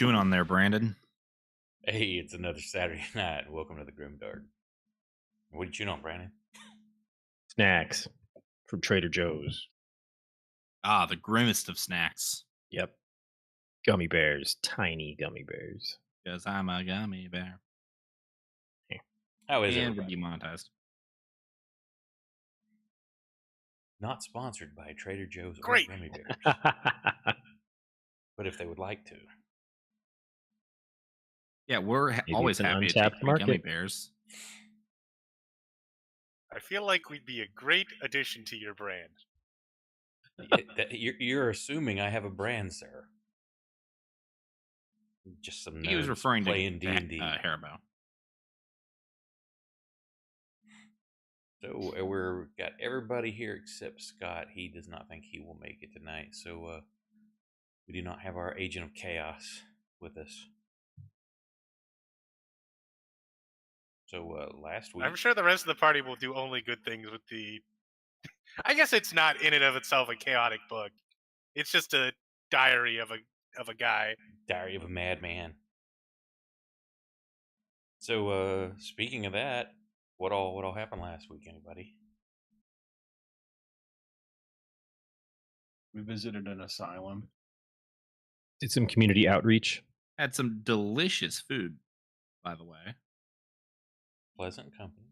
chewing on there, Brandon? Hey, it's another Saturday night. Welcome to the GrimDark. What are you chewing on, Brandon? Snacks from Trader Joe's. Ah, the grimmest of snacks. Yep. Gummy bears. Tiny gummy bears. Because I'm a gummy bear. How is And we're everybody? demonetized. Not sponsored by Trader Joe's or Great. Gummy Bears, but if they would like to. Yeah, we're Maybe always it's an happy to take untapped free gummy market. bears. I feel like we'd be a great addition to your brand. You're assuming I have a brand, sir. Just some nerds He was referring playing to D&D. Haribo. So we're got everybody here except Scott. He does not think he will make it tonight. So we do not have our agent of chaos with us. So last week, I'm sure the rest of the party will do only good things with the. I guess it's not in and of itself a chaotic book. It's just a diary of a guy. Diary of a Madman. So speaking of that, what all happened last week? Anybody? We visited an asylum. Did some community outreach. Had some delicious food, by the way. Pleasant company.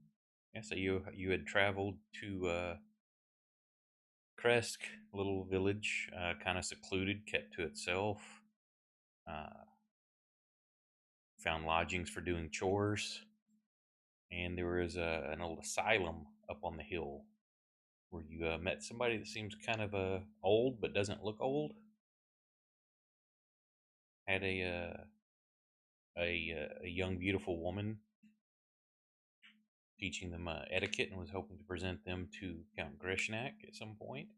Yeah. So you had traveled to Kresk, little village, kind of secluded, kept to itself. Found lodgings for doing chores, and there was an old asylum up on the hill where you met somebody that seems kind of old but doesn't look old. Had a young beautiful woman teaching them etiquette and was hoping to present them to Count Grishnak at some point.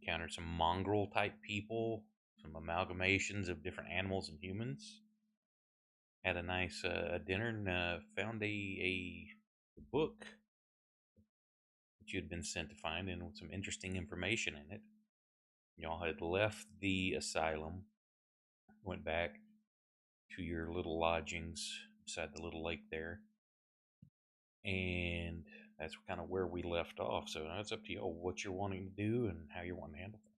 Encountered some mongrel type people, some amalgamations of different animals and humans. Had a nice dinner and found a book that you had been sent to find and with some interesting information in it. Y'all had left the asylum, went back to your little lodgings beside the little lake there, and that's kind of where we left off. So now it's up to you what you're wanting to do and how you're wanting to handle things.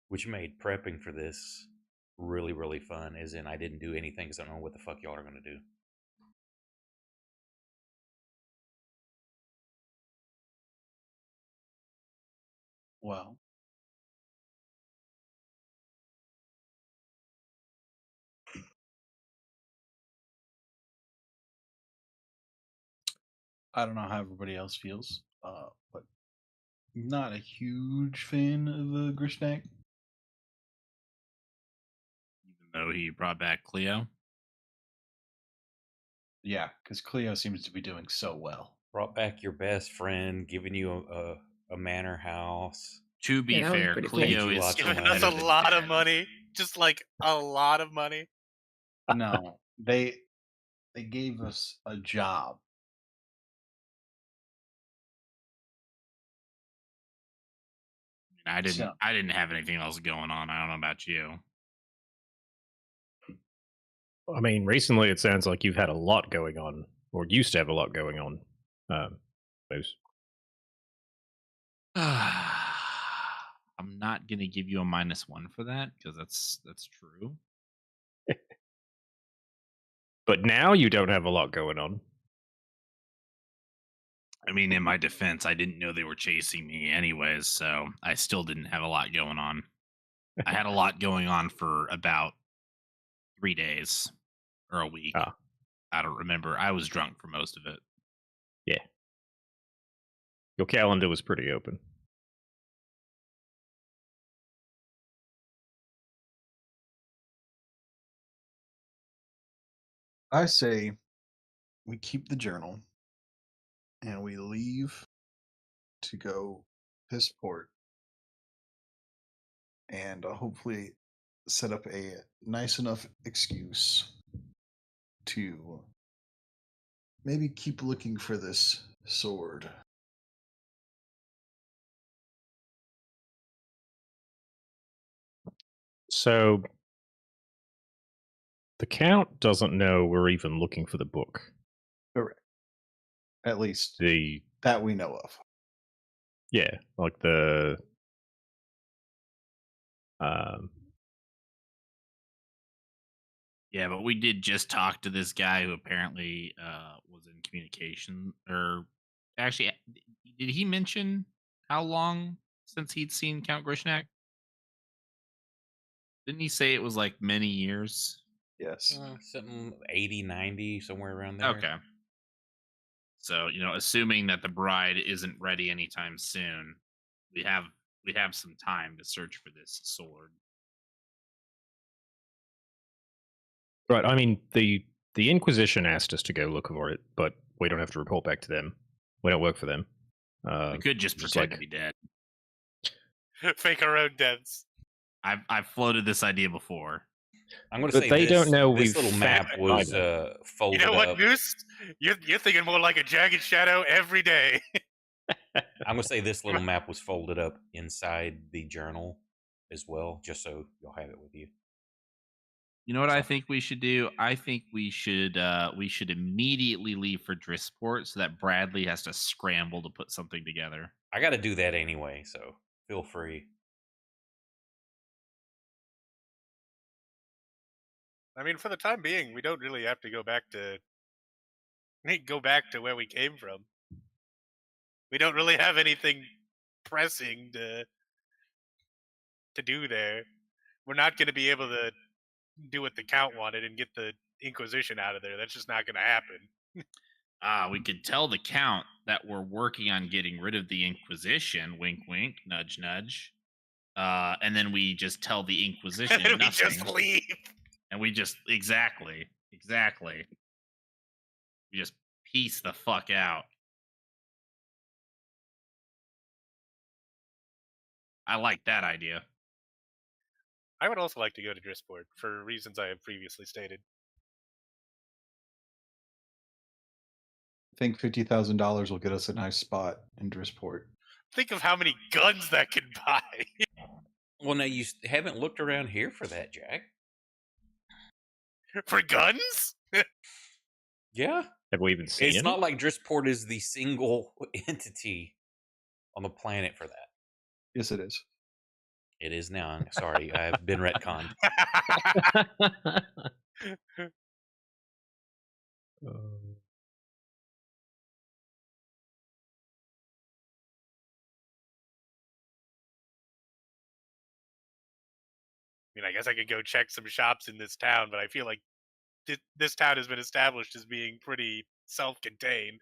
Which made prepping for this really, really fun, as in I didn't do anything because I don't know what the fuck y'all are going to do. Well, I don't know how everybody else feels, but not a huge fan of Grishnak. Even though he brought back Cleo. Yeah, because Cleo seems to be doing so well. Brought back your best friend, giving you a manor house. To be Yeah, that was fair, pretty Cleo cool. is Lots still of Giving us better a than lot of dead. money, just like a lot of money. No, they gave us a job. I didn't. So- I didn't have anything else going on. I don't know about you. I mean, recently it sounds like you've had a lot going on, or used to have a lot going on. Moose. I'm not gonna give you a -1 for that because that's true. But now you don't have a lot going on. I mean, in my defense, I didn't know they were chasing me anyways, so I still didn't have a lot going on. I had a lot going on for about 3 days or a week. Ah. I don't remember. I was drunk for most of it. Yeah. Your calendar was pretty open. I say we keep the journal and we leave to go piss port and hopefully set up a nice enough excuse to maybe keep looking for this sword. So the Count doesn't know we're even looking for the book. Correct. At least The that we know of. yeah, like the um Yeah, but we did just talk to this guy who apparently was in communication. Or actually, did he mention how long since he'd seen Count Grishnak? Didn't he say it was like many years? Yes. Something 80, 90, somewhere around there. Okay. So, assuming that the bride isn't ready anytime soon, we have we have some time to search for this sword. right. I mean, the Inquisition asked us to go look for it, but we don't have to report back to them. We don't work for them. We could just just pretend like to be dead. Fake our own deaths. I've floated this idea before. I'm going to But say they this, don't know this we've little map found was either. You folded know what, up. Goose? You're thinking more like a jagged shadow every day. I'm going to say this little map was folded up inside the journal as well, just so you'll have it with you. You know what I So- think we should do? I think we should immediately leave for Drisport so that Bradley has to scramble to put something together. I got to do that anyway, so feel free. I mean, for the time being, we don't really have to go back to where we came from. We don't really have anything pressing to do there. We're not going to be able to do what the Count wanted and get the Inquisition out of there. That's just not going to happen. We could tell the Count that we're working on getting rid of the Inquisition. Wink, wink, nudge, nudge. And then we just tell the Inquisition And we nothing. just leave. And we just exactly. We just piece the fuck out. I like that idea. I would also like to go to Drisport for reasons I have previously stated. I think $50,000 will get us a nice spot in Drisport. Think of how many guns that could buy. Well, now you haven't looked around here for that, Jack. For guns? Yeah. Have we even seen It's any? not like Drisport is the single entity on the planet for that. Yes, it is. It is now. I'm sorry, I've been retconned. I mean, I guess I could go check some shops in this town, but I feel like this town has been established as being pretty self-contained.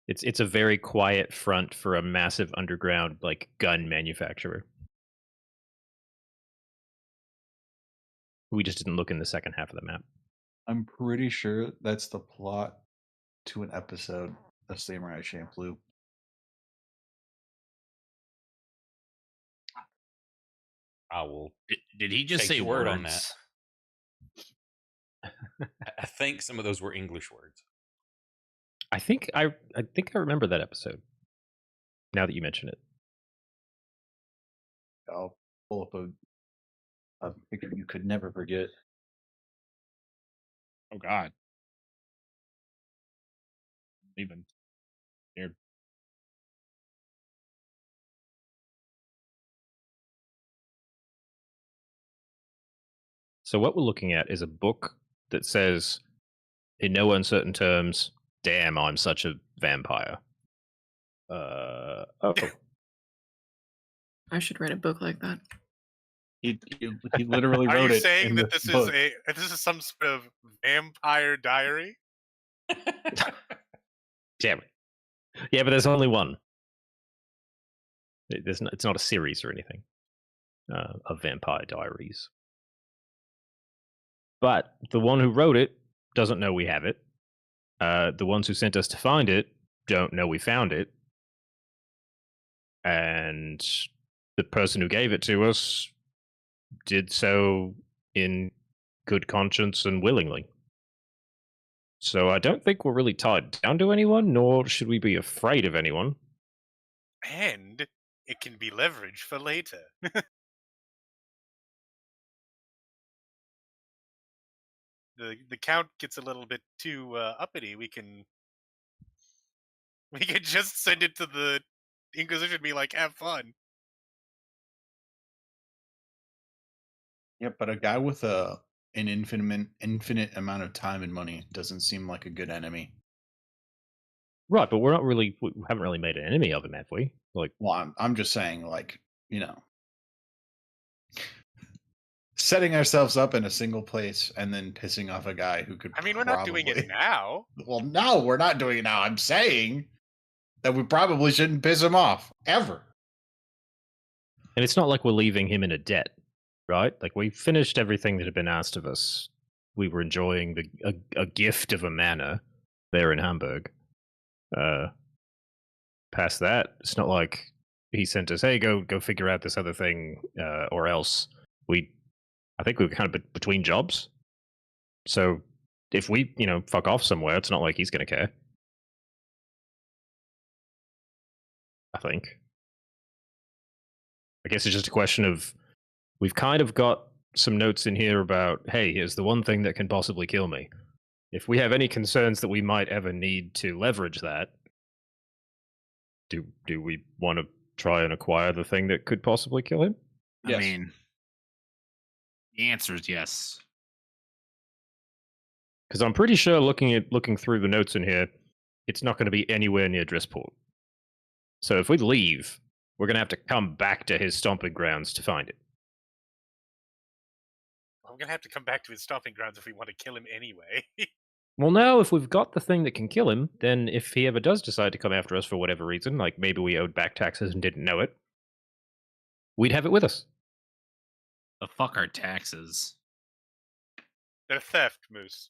It's a very quiet front for a massive underground like gun manufacturer. We just didn't look in the second half of the map. I'm pretty sure that's the plot to an episode of Samurai Champloo. I will. Did he just Take say your word on words? I think some of those were English words. I think I remember that episode. Now that you mention it. I'll pull up a picture you could never forget. Oh God. Even scared. So what we're looking at is a book that says, in no uncertain terms, "Damn, I'm such a vampire." Oh. I should write a book like that. He literally Are wrote you it saying in that this this book. is some sort of vampire diary? Damn it. Yeah, but there's only one. It's not a series or anything of Vampire Diaries. But the one who wrote it doesn't know we have it. The ones who sent us to find it don't know we found it. And the person who gave it to us did so in good conscience and willingly. So I don't think we're really tied down to anyone, nor should we be afraid of anyone. And it can be leveraged for later. the count gets a little bit too uppity, we can just send it to the Inquisition and be like, have fun. Yeah, but a guy with an infinite amount of time and money doesn't seem like a good enemy. Right, but we haven't really made an enemy of him, have we? Like, Well, I'm just saying, like, setting ourselves up in a single place and then pissing off a guy who could I mean, we're not doing it probably. now. Well, no, we're not doing it now. I'm saying that we probably shouldn't piss him off ever. and it's not like we're leaving him in a debt, right? Like, we finished everything that had been asked of us. We were enjoying a gift of a manor there in Hamburg. Past that, it's not like he sent us, "Hey, go figure out this other thing," or else I think we were kind of between jobs. So if we, fuck off somewhere, it's not like he's going to care. I think. I guess it's just a question of we've kind of got some notes in here about, hey, here's the one thing that can possibly kill me. If we have any concerns that we might ever need to leverage that, do we want to try and acquire the thing that could possibly kill him? I mean, the answer is yes. Because I'm pretty sure looking through the notes in here, it's not going to be anywhere near Drissport. So if we leave, we're going to have to come back to his stomping grounds to find it. I'm gonna have to come back to his stomping grounds if we want to kill him anyway. Well, no, if we've got the thing that can kill him, then if he ever does decide to come after us for whatever reason, like maybe we owed back taxes and didn't know it, we'd have it with us. The fuck are taxes? They're theft, Moose.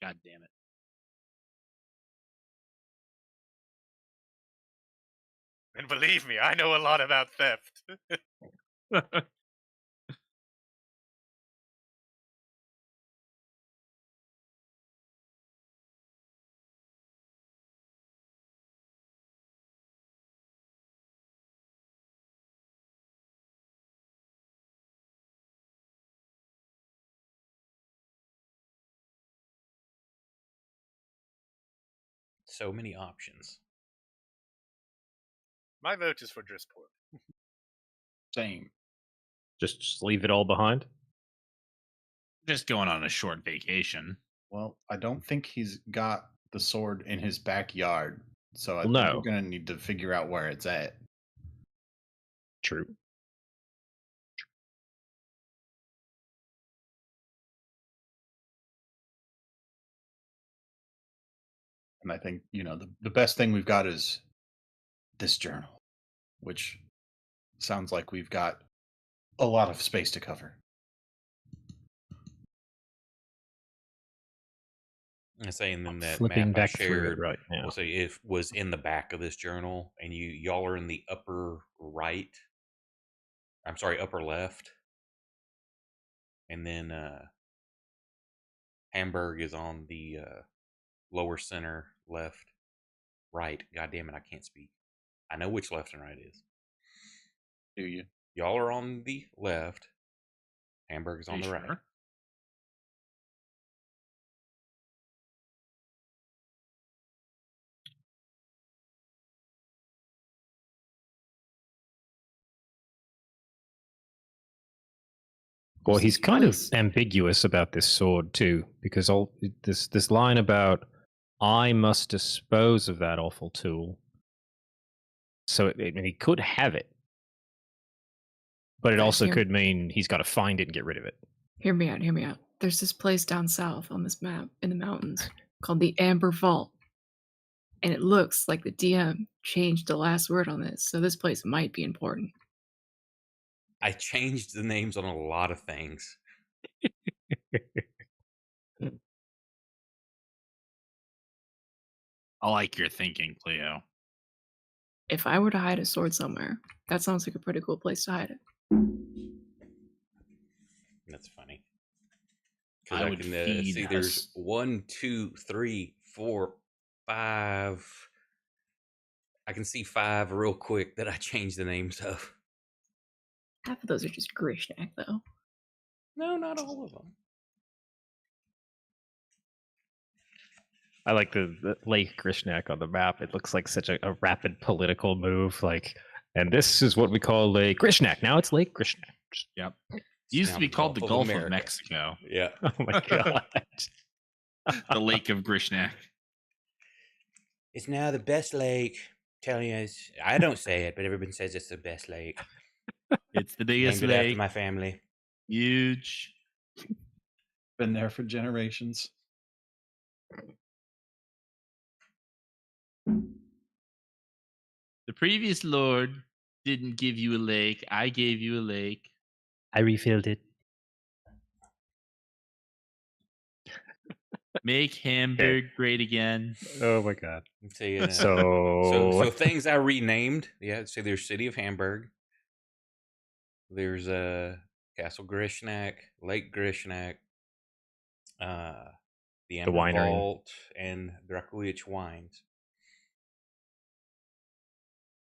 God damn it. And believe me, I know a lot about theft. So many options. My vote is for Drisport. Same. Just leave it all behind. Just going on a short vacation. Well, I don't think he's got the sword in his backyard, so I Well, think no. we're gonna need to figure out where it's at. True. And I think, the best thing we've got is this journal, which sounds like we've got a lot of space to cover. I'm saying then that Flipping map I back through it shared, right now. we'll say it was in the back of this journal, and y'all are in the upper right. I'm sorry, upper left, and then Hamburg is on the lower center left, right. God damn it, I can't speak. I know which left and right is. Do you? Y'all are on the left. Hamburg is Are on you the right. sure? Well, he's kind of Place. ambiguous about this sword too, because this line about "I must dispose of that awful tool." So he could have it, but it Guys, also hear- could mean he's got to find it and get rid of it. Hear me out. Hear me out. There's this place down south on this map in the mountains called the Amber Vault, and it looks like the DM changed the last word on this, so this place might be important. I changed the names on a lot of things. I like your thinking, Cleo. If I were to hide a sword somewhere, that sounds like a pretty cool place to hide it. That's funny. Because I I would can feed see us. there's 1, 2, 3, 4, 5. I can see 5 real quick that I changed the names of. Half of those are just Grishnak, though. No, not all of them. I like the Lake Grishnak on the map. It looks like such a rapid political move. Like, and this is what we call Lake Grishnak. Now it's Lake Grishnak. Yep. It It's used now to be called the Gulf of America. Mexico, Yeah. Oh my god. the Lake of Grishnak. It's now the best lake. Telling us, I don't say it, but everyone says it's the best lake. It's the biggest Named it after lake. my family. Huge. Been there for generations. The previous lord didn't give you a lake. I gave you a lake. I refilled it. Make Hamburg great again. Oh my god. Let's see, So things I renamed. Yeah, so there's City of Hamburg. There's Castle Grishnak, Lake Grishnak, the Amber winery. Vault, and Draculich Wines.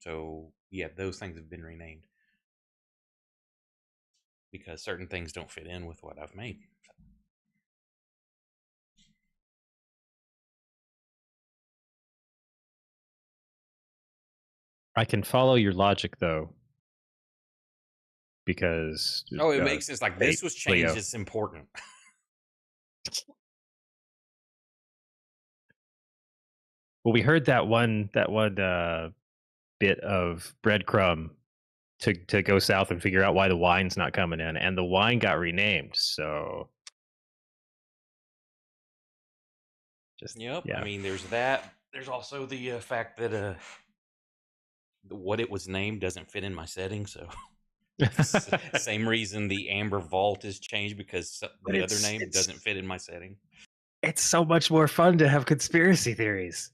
So yeah, those things have been renamed because certain things don't fit in with what I've made. I can follow your logic though. Because Oh, it makes sense. Like this was changed. Leo. It's important. Well, we heard that one bit of breadcrumb to go south and figure out why the wine's not coming in, and the wine got renamed. So, just Yep. yeah. I mean, there's that. There's also the fact that what it was named doesn't fit in my setting. So, same reason the Amber Vault is changed because the other name doesn't fit in my setting. It's so much more fun to have conspiracy theories.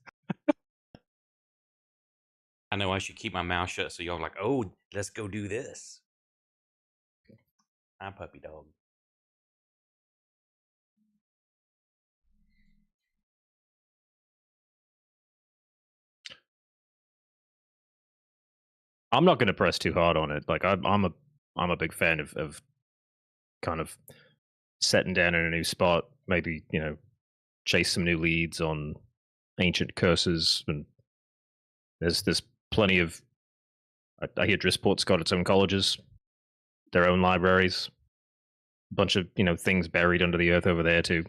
I know I should keep my mouth shut so y'all are like, oh, let's go do this. Hi, puppy dog. I'm not going to press too hard on it. Like I'm a big fan of kind of setting down in a new spot. Maybe chase some new leads on ancient curses, and there's plenty of. I hear Drisport's got its own colleges, their own libraries, a bunch of things buried under the earth over there too.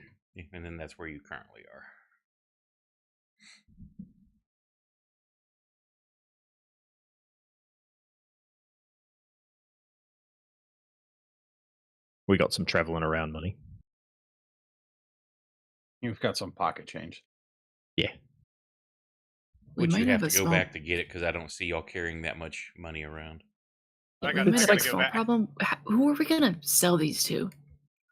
And then that's where you currently are. We got some traveling around money. You've got some pocket change. Yeah. We Which might you have have to a go small- back to get it because I don't see y'all carrying that much money around. Yeah, I we got- might I have gotta a go small back. problem. Who are we gonna sell these to?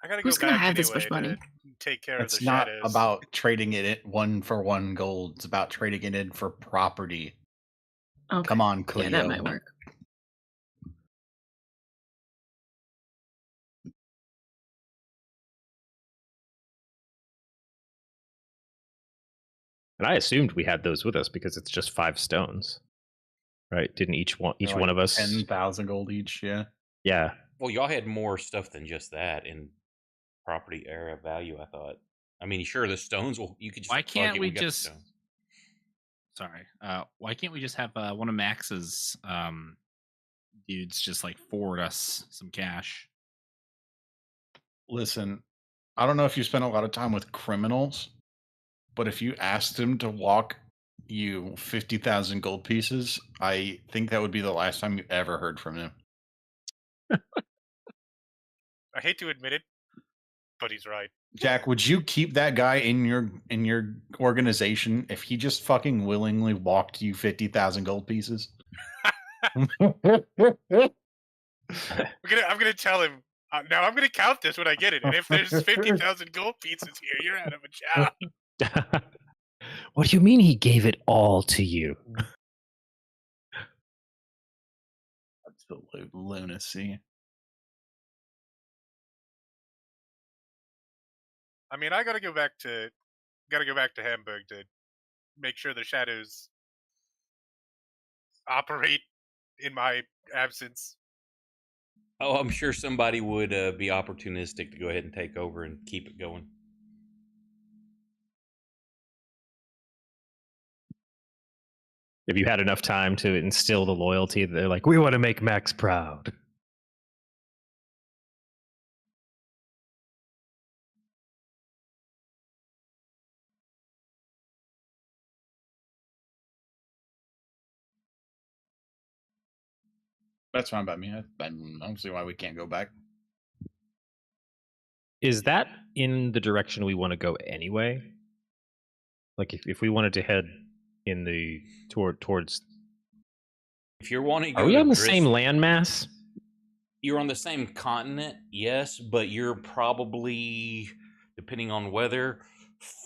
I gotta Who's go gonna back have this anyway much money? to take care of It's the not shadows. about trading it 1-for-1 gold. It's about trading it in for property. Okay. Come on, Cleo. Yeah, that might work. And I assumed we had those with us because it's just 5 stones, right? Didn't each one They're one of us? 10,000 gold each. Yeah. Yeah. Well, y'all had more stuff than just that in property area value, I thought. I mean, sure, the stones, well, you could just. Why fuck can't it, we got the just- stones. Sorry. Why can't we just have one of Max's dudes just like forward us some cash? Listen, I don't know if you spend a lot of time with criminals, but if you asked him to walk you 50,000 gold pieces, I think that would be the last time you ever heard from him. I hate to admit it, but he's right. Jack, would you keep that guy in your organization if he just fucking willingly walked you 50,000 gold pieces? I'm gonna tell him. Now I'm gonna count this when I get it, and if there's 50,000 gold pieces here, you're out of a job. What do you mean he gave it all to you? Absolute lunacy. I mean, I gotta go back to Hamburg to make sure the shadows operate in my absence. Oh, I'm sure somebody would be opportunistic to go ahead and take over and keep it going. Have you had enough time to instill the loyalty that they're like, we want to make Max proud? That's fine by me. I don't see why we can't go back. Is that in the direction we want to go anyway? Like if we wanted to head in the towards, If you're wanting to are go we to on the same Drisp, landmass? you're on the same continent, yes, but you're probably, depending on weather,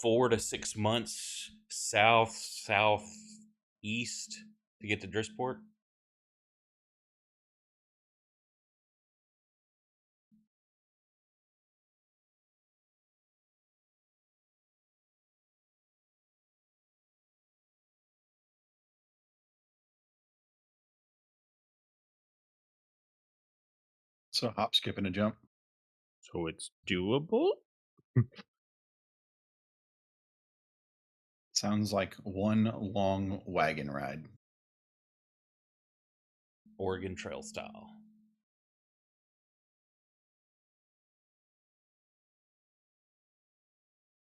4 to 6 months southeast to get to Drisport. So hop, skip, and a jump. So it's doable. Sounds like one long wagon ride. Oregon Trail style.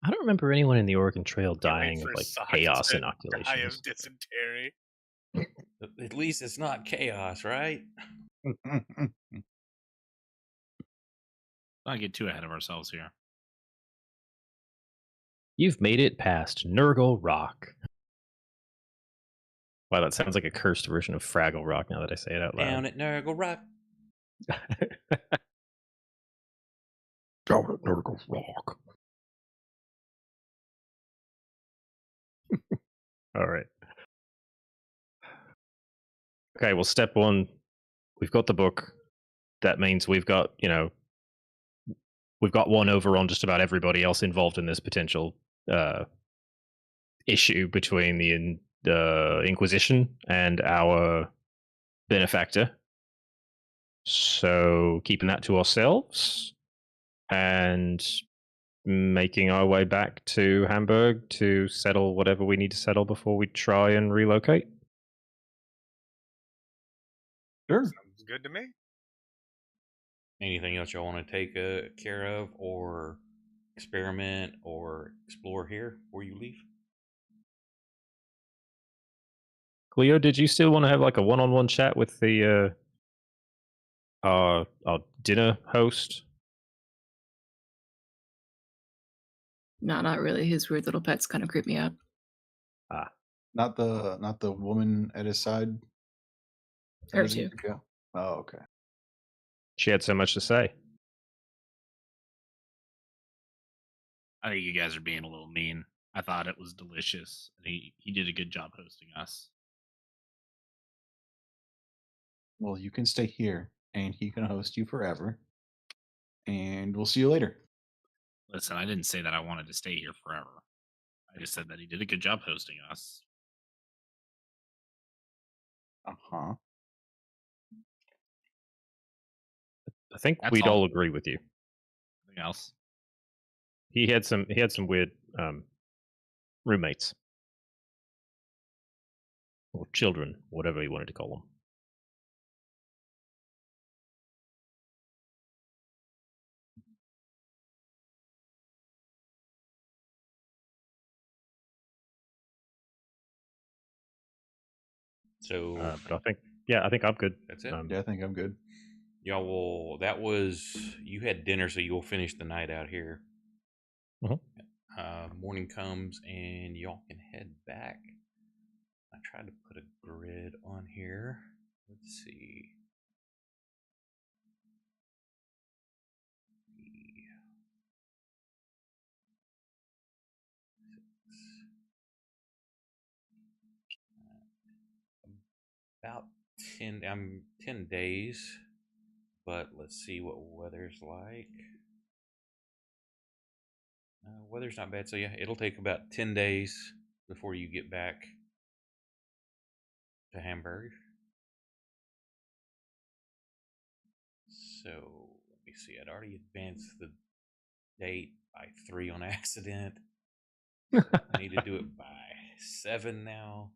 I don't remember anyone in the Oregon Trail Can't wait dying of for like Sokka chaos to die inoculations. of dysentery. At least it's not chaos, right? Not get too ahead of ourselves here. You've made it past Nurgle Rock. Wow, that sounds like a cursed version of Fraggle Rock now that I say it out loud. Down at Nurgle Rock. Down at Nurgle Rock. All right. Okay, well, step one, we've got the book. That means we've got, we've got one over on just about everybody else involved in this potential issue between the Inquisition and our benefactor. So keeping that to ourselves and making our way back to Hamburg to settle whatever we need to settle before we try and relocate. Sure. Sounds good to me. Anything else y'all want to take care of or experiment or explore here before you leave? Cleo, did you still want to have like a one-on-one chat with the our dinner host? No, not really. His weird little pets kind of creep me out. Not the woman at his side. Her Does he too. go? Oh, okay. She had so much to say. I think you guys are being a little mean. I thought it was delicious. He did a good job hosting us. Well, you can stay here, and he can host you forever. And we'll see you later. Listen, I didn't say that I wanted to stay here forever. I just said that he did a good job hosting us. Uh-huh. I think That's we'd all. all agree with you. Anything else? He had some weird roommates or children, whatever you wanted to call them. So But I think I'm good. that's it. Yeah, I think I'm good. Y'all will. That was you had dinner, so you'll finish the night out here. Mhm. Morning comes and y'all can head back. I tried to put a grid on here. Let's see. About 10 days, but let's see what weather's like. Weather's not bad, so yeah, it'll take about 10 days before you get back to Hamburg. So let me see. I'd already advanced the date by 3 on accident. So I need to do it by 7 now.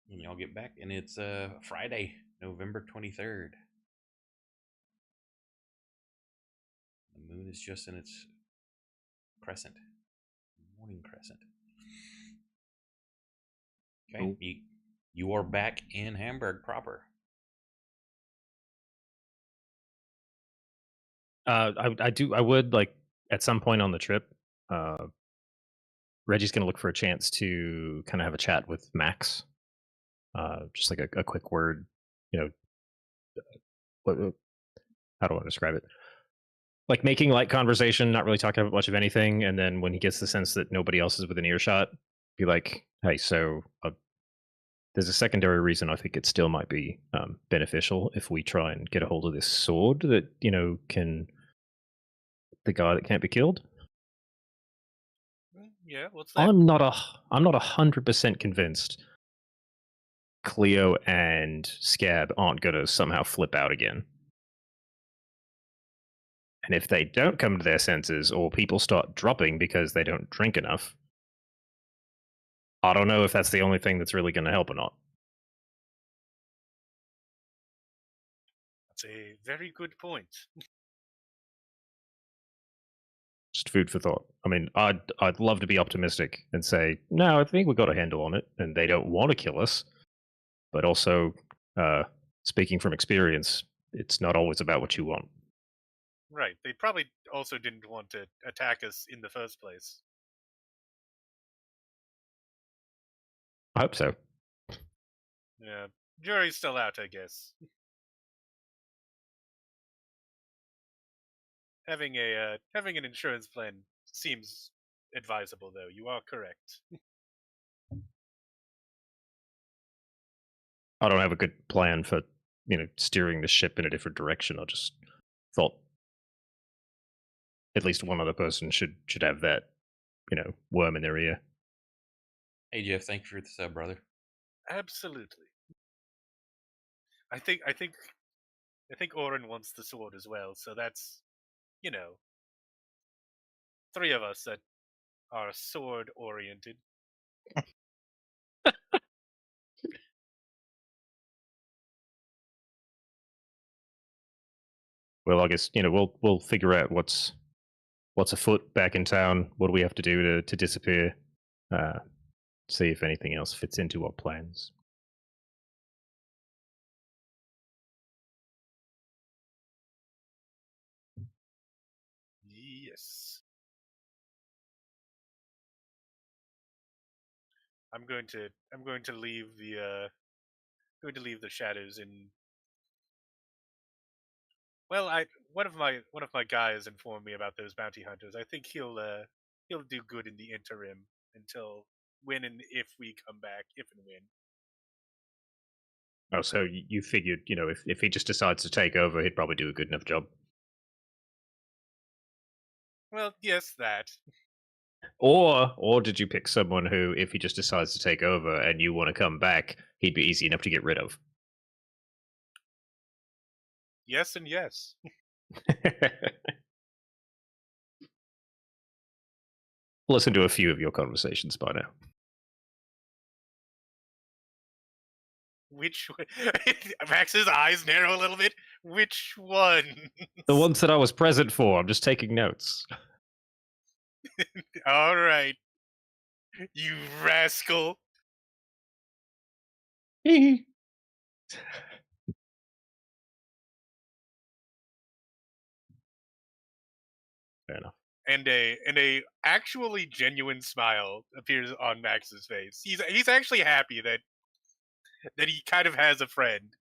And y'all get back, and it's Friday, November 23rd. The moon is just in its crescent, morning crescent. Okay, Cool. you are back in Hamburg proper. I would like at some point on the trip. Reggie's going to look for a chance to kind of have a chat with Max. Just like a quick word, you know, how do I describe it? Like making light conversation, not really talking about much of anything, and then when he gets the sense that nobody else is within earshot, be like, "Hey, so there's a secondary reason I think it still might be beneficial if we try and get a hold of this sword that can the guy that can't be killed." Yeah, what's that? I'm not 100% convinced Cleo and Scab aren't gonna somehow flip out again. And if they don't come to their senses, or people start dropping because they don't drink enough, I don't know if that's the only thing that's really going to help or not. That's a very good point. Just food for thought. I mean, I'd love to be optimistic and say, no, I think we got a handle on it, and they don't want to kill us. But also, speaking from experience, it's not always about what you want. Right. They probably also didn't want to attack us in the first place. I hope so. Yeah. Jury's still out, I guess. Having an insurance plan seems advisable, though. You are correct. I don't have a good plan for steering the ship in a different direction. I just thought at least one other person should have that worm in their ear. Hey Jeff, thank you for the sub, brother. Absolutely. I think Oren wants the sword as well, so that's 3 of us that are sword oriented. Well, I guess we'll figure out what's afoot back in town. What do we have to do to disappear? See if anything else fits into our plans. Yes. I'm going to leave the shadows in. Well, one of my guys informed me about those bounty hunters. I think he'll do good in the interim until when and if we come back, if and when. Oh, so you figured, if he just decides to take over, he'd probably do a good enough job. Well, yes, that. Or did you pick someone who, if he just decides to take over and you want to come back, he'd be easy enough to get rid of? Yes and yes. Listen to a few of your conversations by now. Which Max's eyes narrow a little bit. Which one? The ones that I was present for. I'm just taking notes. All right, you rascal. Fair enough. And a actually genuine smile appears on Max's face. He's actually happy that he kind of has a friend.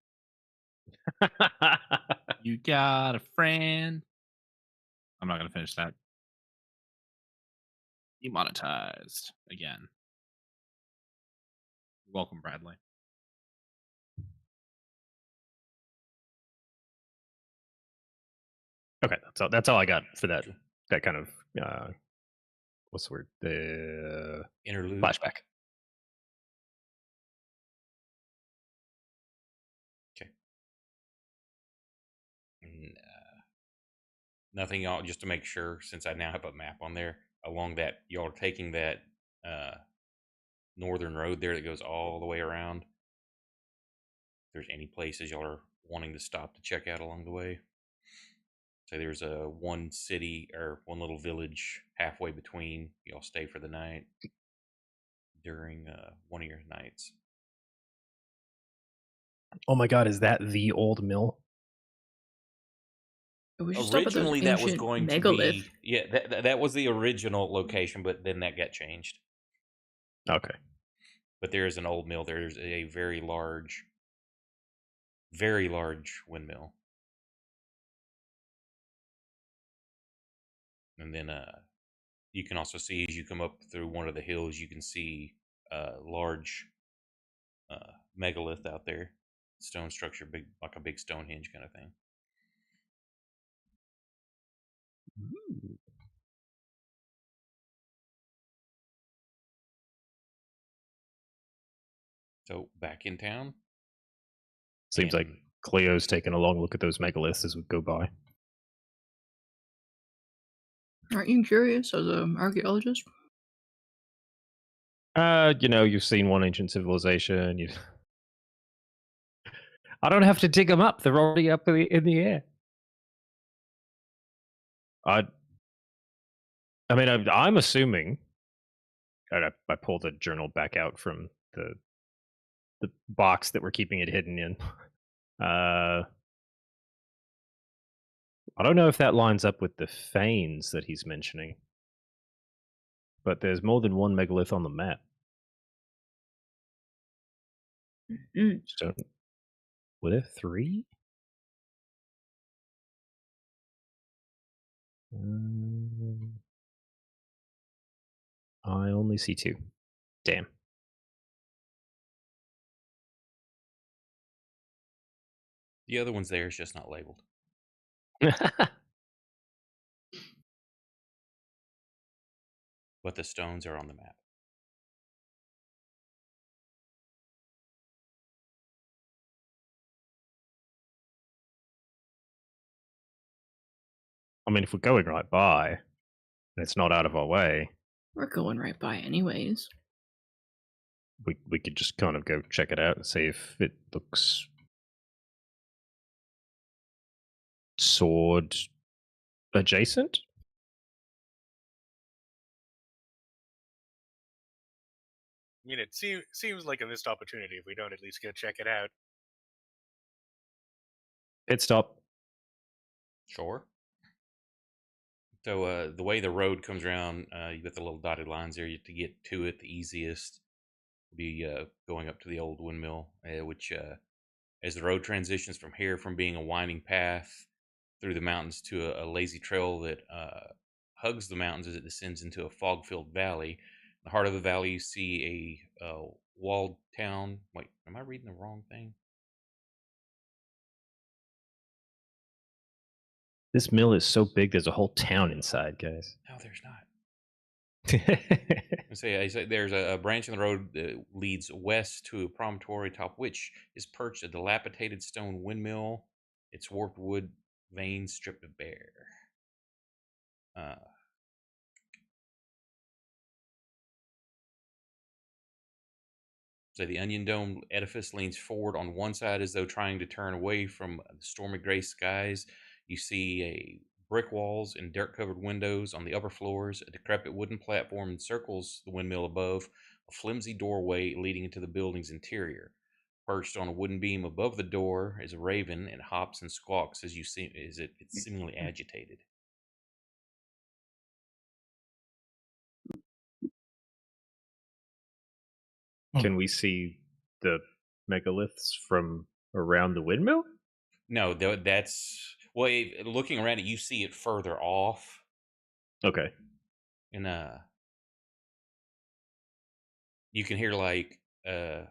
You got a friend. I'm not going to finish that. Demonetized again. You're welcome, Bradley. Okay, that's all I got for that kind of what's the word? The Interlude. flashback. Okay. And, nothing, y'all. Just to make sure, since I now have a map on there along that, y'all are taking that northern road there that goes all the way around. If there's any places y'all are wanting to stop to check out along the way. So there's a one city or one little village halfway between. Y'all stay for the night during one of your nights. Oh my god, is that the old mill? We should stop at the Originally, that was ancient going to megalith. be that was the original location, but then that got changed. Okay. But there is an old mill. There's a very large windmill, and then you can also see as you come up through one of the hills, you can see a large megalith out there, stone structure, big like a big Stonehenge kind of thing. Ooh. So back in town. Seems like and Cleo's taking a long look at those megaliths as we go by. Aren't you curious as an archaeologist? You've seen one ancient civilization. I don't have to dig them up; they're already up in the air. I'm assuming. And I pulled the journal back out from the box that we're keeping it hidden in. I don't know if that lines up with the Fanes that he's mentioning, but there's more than one megalith on the map. Mm. So, were there 3? I only see 2. Damn. the other one's there. It's just not labeled. But the stones are on the map. I mean, if we're going right by, and it's not out of our way, We're going right by anyways. we could just kind of go check it out and see if it looks sword adjacent. I mean, it seems like a missed opportunity if we don't at least go check it out. Pit stop. Sure. So the way the road comes around, you got the little dotted lines there. You have to get to it. The easiest would be going up to the old windmill, which as the road transitions from here, from being a winding path through the mountains to a lazy trail that hugs the mountains as it descends into a fog-filled valley. In the heart of the valley, you see a walled town. Wait, am I reading the wrong thing? This mill is so big, there's a whole town inside, guys. No, there's not. I say there's a branch in the road that leads west to a promontory top which is perched a dilapidated stone windmill, its warped wood veins stripped bare. So the onion dome edifice leans forward on one side as though trying to turn away from the stormy gray skies. You see a brick walls and dirt-covered windows on the upper floors. A decrepit wooden platform encircles the windmill above, a flimsy doorway leading into the building's interior. Perched on a wooden beam above the door is a raven and hops and squawks as it's seemingly agitated. Can we see the megaliths from around the windmill? No, that's well. Looking around it, you see it further off, Okay. and you can hear like a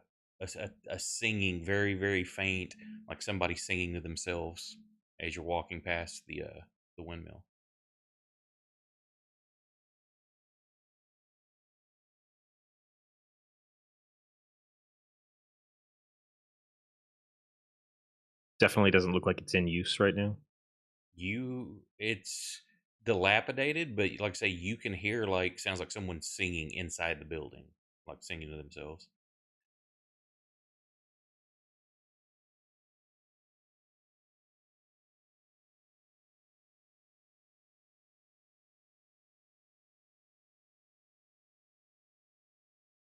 singing, very very faint, like somebody singing to themselves as you're walking past the windmill. definitely doesn't look like it's in use right now. It's dilapidated, but like I say, you can hear like sounds like someone singing inside the building, like singing to themselves.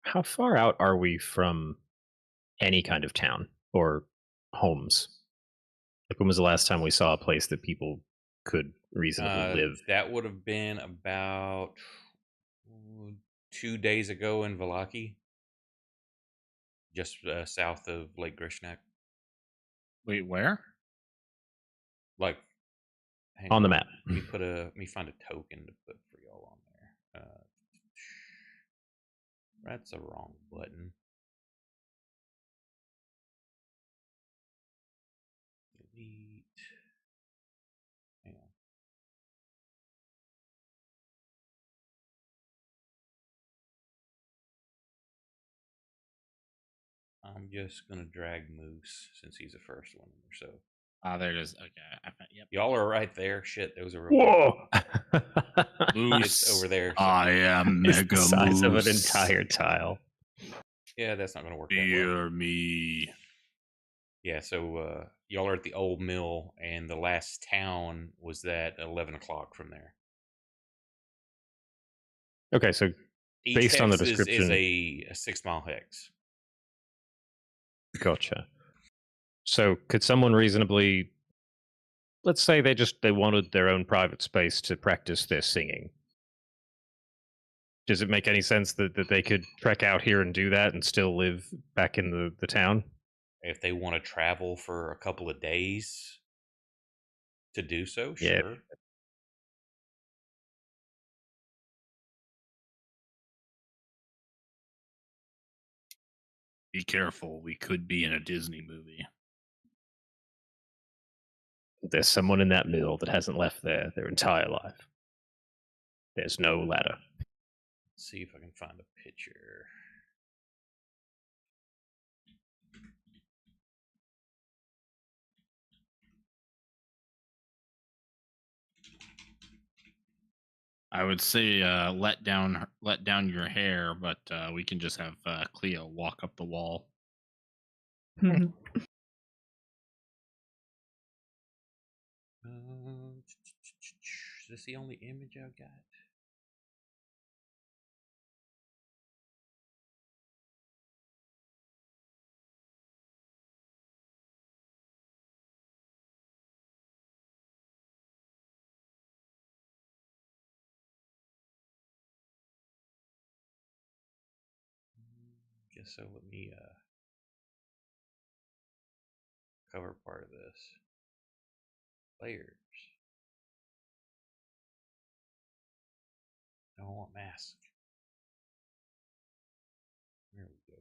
How far out are we from any kind of town or homes? Like, when was the last time we saw a place that people could reasonably live? That would have been about 2 days ago in Valaki, just south of Lake Grishnak. Wait, where? Like, hang On the map. let me find a token to put for y'all on there. That's the wrong button. Delete. Hang on. I'm just gonna drag Moose since he's the first one or so. Ah, there it is. Okay. Yep. Y'all are right there. Shit, that was a real Whoa! Moose. It's over there. I am It's Mega the size of an Moose. entire tile. Yeah, that's not gonna work that well. Fear me. Yeah, so y'all are at the old mill, and the last town was at 11 o'clock from there. Okay, so Each based on the hex is description, a 6 mile hex. gotcha. So could someone reasonably, let's say they wanted their own private space to practice their singing. Does it make any sense that they could trek out here and do that and still live back in the town? If they want to travel for a couple of days to do so, Yeah. sure. Be careful. We could be in a Disney movie. There's someone in that mill that hasn't left there their entire life. There's no ladder. Let's see if I can find a picture. I would say let down your hair, but we can just have Cleo walk up the wall. Is this the only image I've got? Guess so. Let me cover part of this. Layers. I don't want mask. There we go.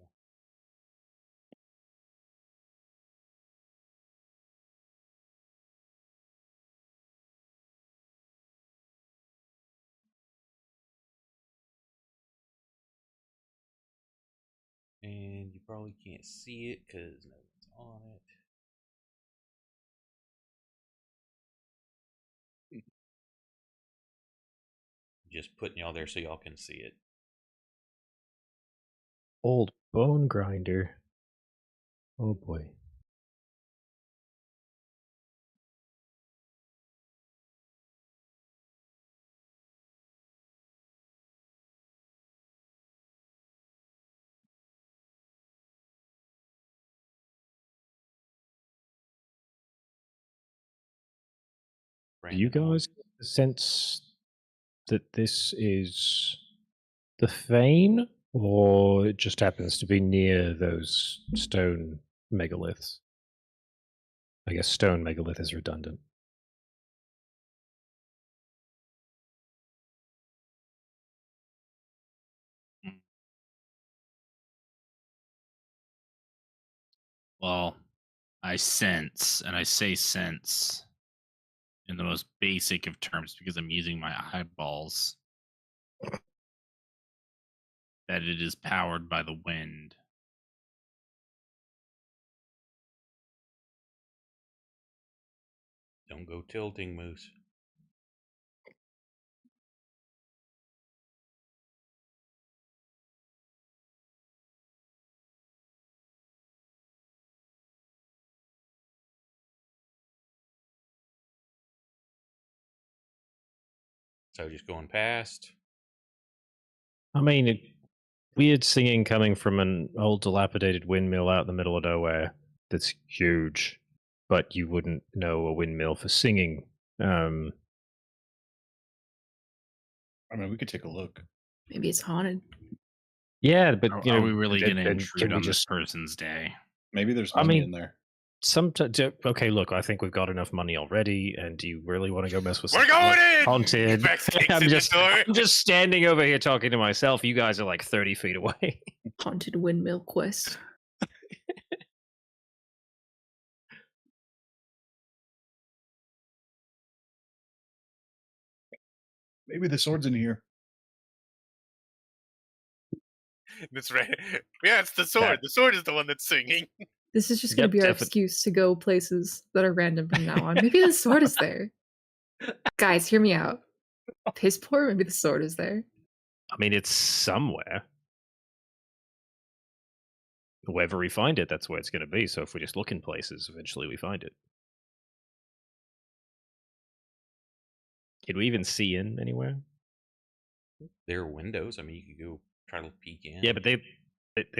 And you probably can't see it because no one's on it. Just putting y'all there so y'all can see it. Old bone grinder. Oh boy. Do you guys get the sense that this is the Fane, or it just happens to be near those stone megaliths? I guess stone megalith is redundant. Well, I sense, and I say sense in the most basic of terms because I'm using my eyeballs, that it is powered by the wind. Don't go tilting, Moose. So just going past. I mean, weird singing coming from an old dilapidated windmill out in the middle of nowhere that's huge, but you wouldn't know a windmill for singing. I mean, we could take a look. Maybe it's haunted. Yeah, but Are, you are know, we really going to can intrude we on this just? person's day? Maybe there's I money mean, in there. Okay, look, I think we've got enough money already, and do you really want to go mess with We're something going in! haunted? Max kicks I'm in the just, door. I'm just standing over here talking to myself. You guys are like 30 feet away. Haunted windmill quest. Maybe the sword's in here. That's right. Yeah, it's the sword. The sword is the one that's singing. This is just going to be our excuse to go places that are random from now on. Maybe the sword is there. Guys, hear me out. Piss poor, maybe the sword is there. I mean, it's somewhere. Wherever we find it, that's where it's going to be. So if we just look in places, eventually we find it. Can we even see in anywhere? There are windows. I mean, you could go try to peek in. Yeah, but they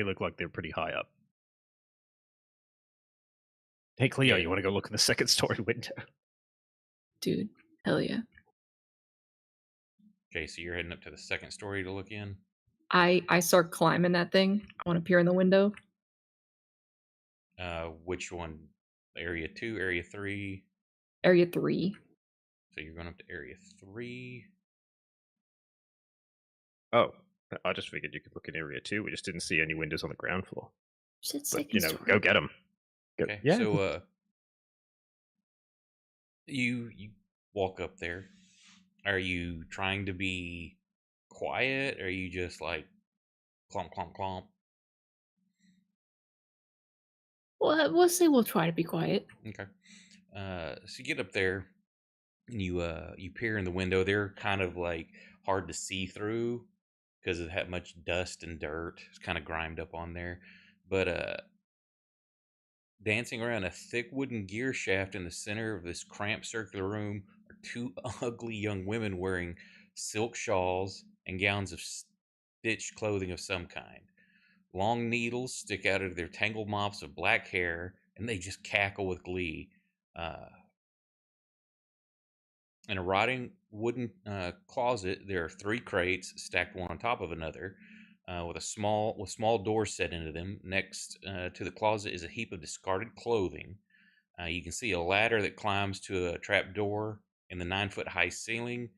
look like they're pretty high up. Hey, Cleo, Yeah. you want to go look in the second story window? Dude, hell yeah. Okay, so you're heading up to the second story to look in? I start climbing that thing. I want to peer in the window. Which one? Area 2, Area 3? Area 3. So you're going up to Area 3. Oh, I just figured you could look in area 2. We just didn't see any windows on the ground floor. Said But, second story. go get them. Okay, Yeah. so you walk up there. Are you trying to be quiet? Or are you just like clomp, clomp, clomp? Well, we'll say we'll try to be quiet. Okay. So you get up there and you peer in the window. They're kind of like hard to see through because it had much dust and dirt. It's kind of grimed up on there. But dancing around a thick wooden gear shaft in the center of this cramped circular room are two ugly young women wearing silk shawls and gowns of stitched clothing of some kind. Long needles stick out of their tangled mops of black hair, and they just cackle with glee. In a rotting wooden closet, there are 3 crates stacked one on top of another, with small doors set into them. Next to the closet is a heap of discarded clothing. You can see a ladder that climbs to a trap door in the 9-foot high ceiling,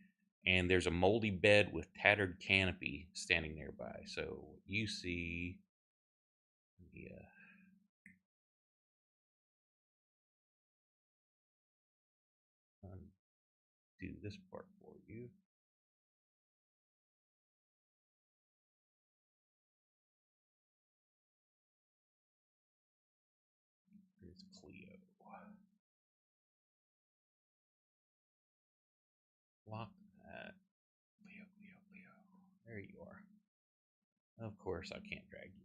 and there's a moldy bed with tattered canopy standing nearby. So you see the do this part for you. Here's Cleo. Lock that. Cleo, Cleo, Cleo. There you are. Of course, I can't drag you.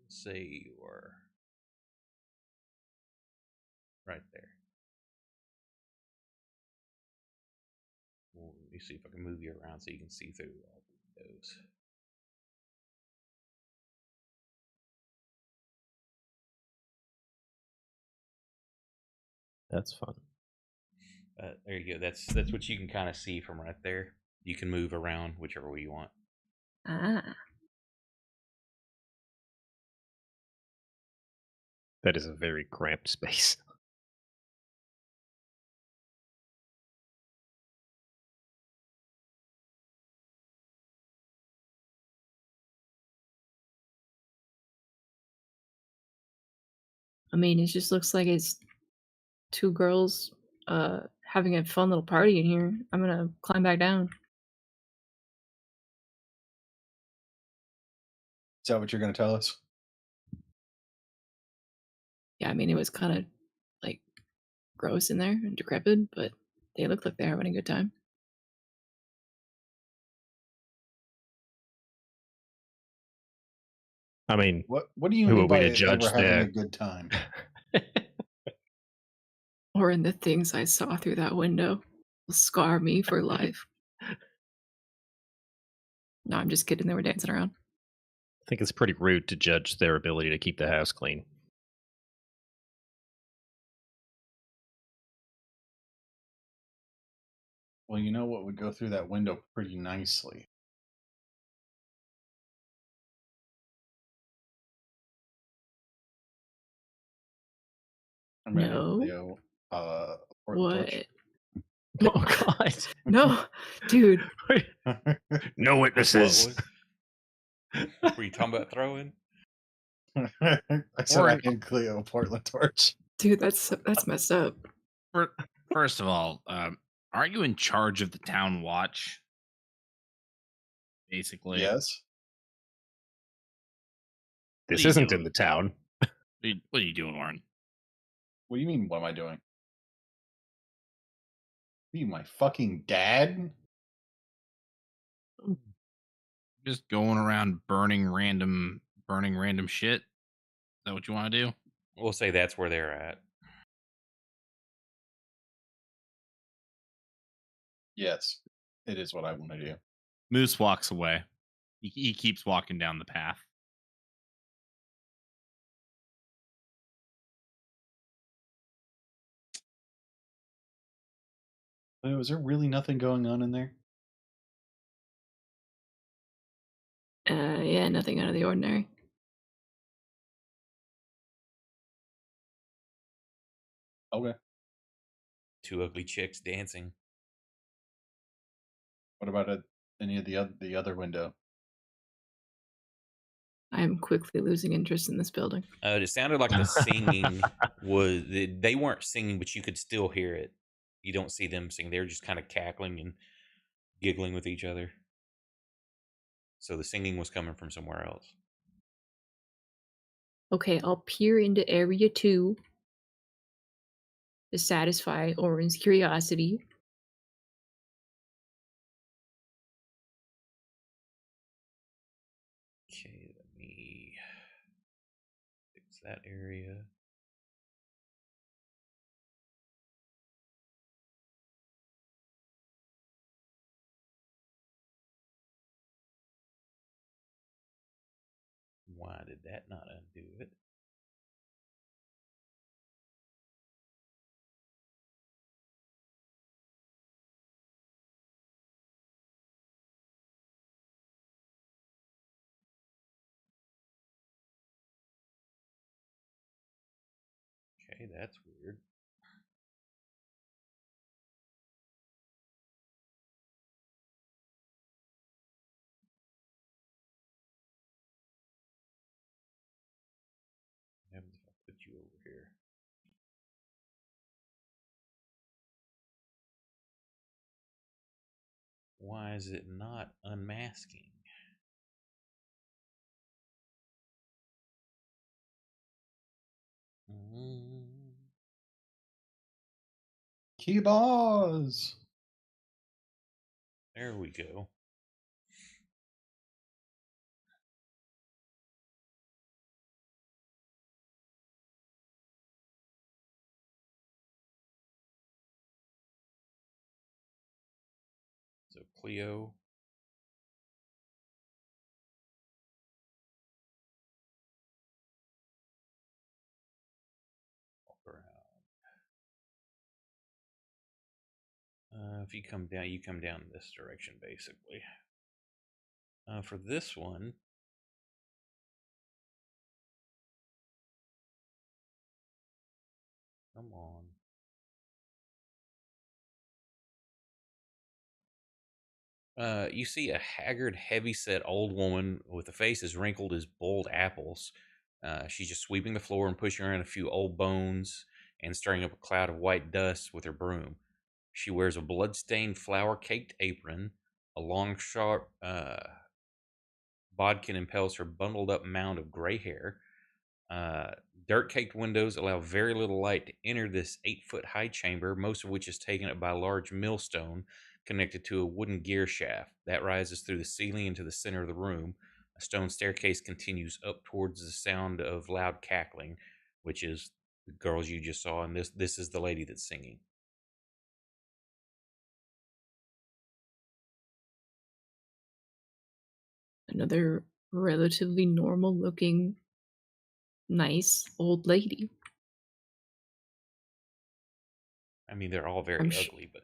Say you are right there. Well, let me see if I can move you around so you can see through all the windows. That's fun. There you go. That's what you can kind of see from right there. You can move around whichever way you want. Ah. That is a very cramped space. I mean, it just looks like it's 2 girls having a fun little party in here. I'm gonna climb back down. Is that what you're going to tell us? Yeah, I mean, it was kind of like gross in there and decrepit, but they looked like they're having a good time. I mean, What do you who mean are we by to they were judge having their? a good time? Or in the things I saw through that window will scar me for life. No, I'm just kidding. They were dancing around. I think it's pretty rude to judge their ability to keep the house clean. Well, you know what would go through that window pretty nicely. I mean, No. Cleo, a Portland torch. What? Oh God! No, dude. No What witnesses. was? Were you talking about throwing? I said Or I had Cleo a Portland torch. Dude, that's messed up. First of all, aren't you in charge of the town watch? Basically, Yes. This are you isn't doing? in the town. What are you doing, Warren? What do you mean? What am I doing? Are you my fucking dad? Just going around burning random shit? Is that what you want to do? We'll say that's where they're at. Yes, it is what I want to do. Moose walks away. He keeps walking down the path. Cleo, is there really nothing going on in there? Yeah, nothing out of the ordinary. Okay. Two ugly chicks dancing. What about any of the other window? I'm quickly losing interest in this building. It sounded like the singing was they weren't singing, but you could still hear it. You don't see them sing; they're just kind of cackling and giggling with each other. So the singing was coming from somewhere else. Okay, I'll peer into area 2 to satisfy Orin's curiosity. Okay, let me fix that area. Why did that not undo it? Okay, that's weird. What happens if I put you over here? Why is it not unmasking? Mm, Keyboards. There we go. So Cleo. Walk around. If you come down this direction, basically. For this one, come on. You see a haggard, heavy-set old woman with a face as wrinkled as boiled apples. She's just sweeping the floor and pushing around a few old bones and stirring up a cloud of white dust with her broom. She wears a blood-stained, flour-caked apron, a long, sharp Bodkin impels her bundled up mound of gray hair. Dirt caked windows allow very little light to enter this 8-foot high chamber, most of which is taken up by a large millstone connected to a wooden gear shaft that rises through the ceiling into the center of the room. A stone staircase continues up towards the sound of loud cackling, which is the girls you just saw, and this is the lady that's singing. Another relatively normal looking, nice old lady. I mean, they're all very I'm sh- ugly, but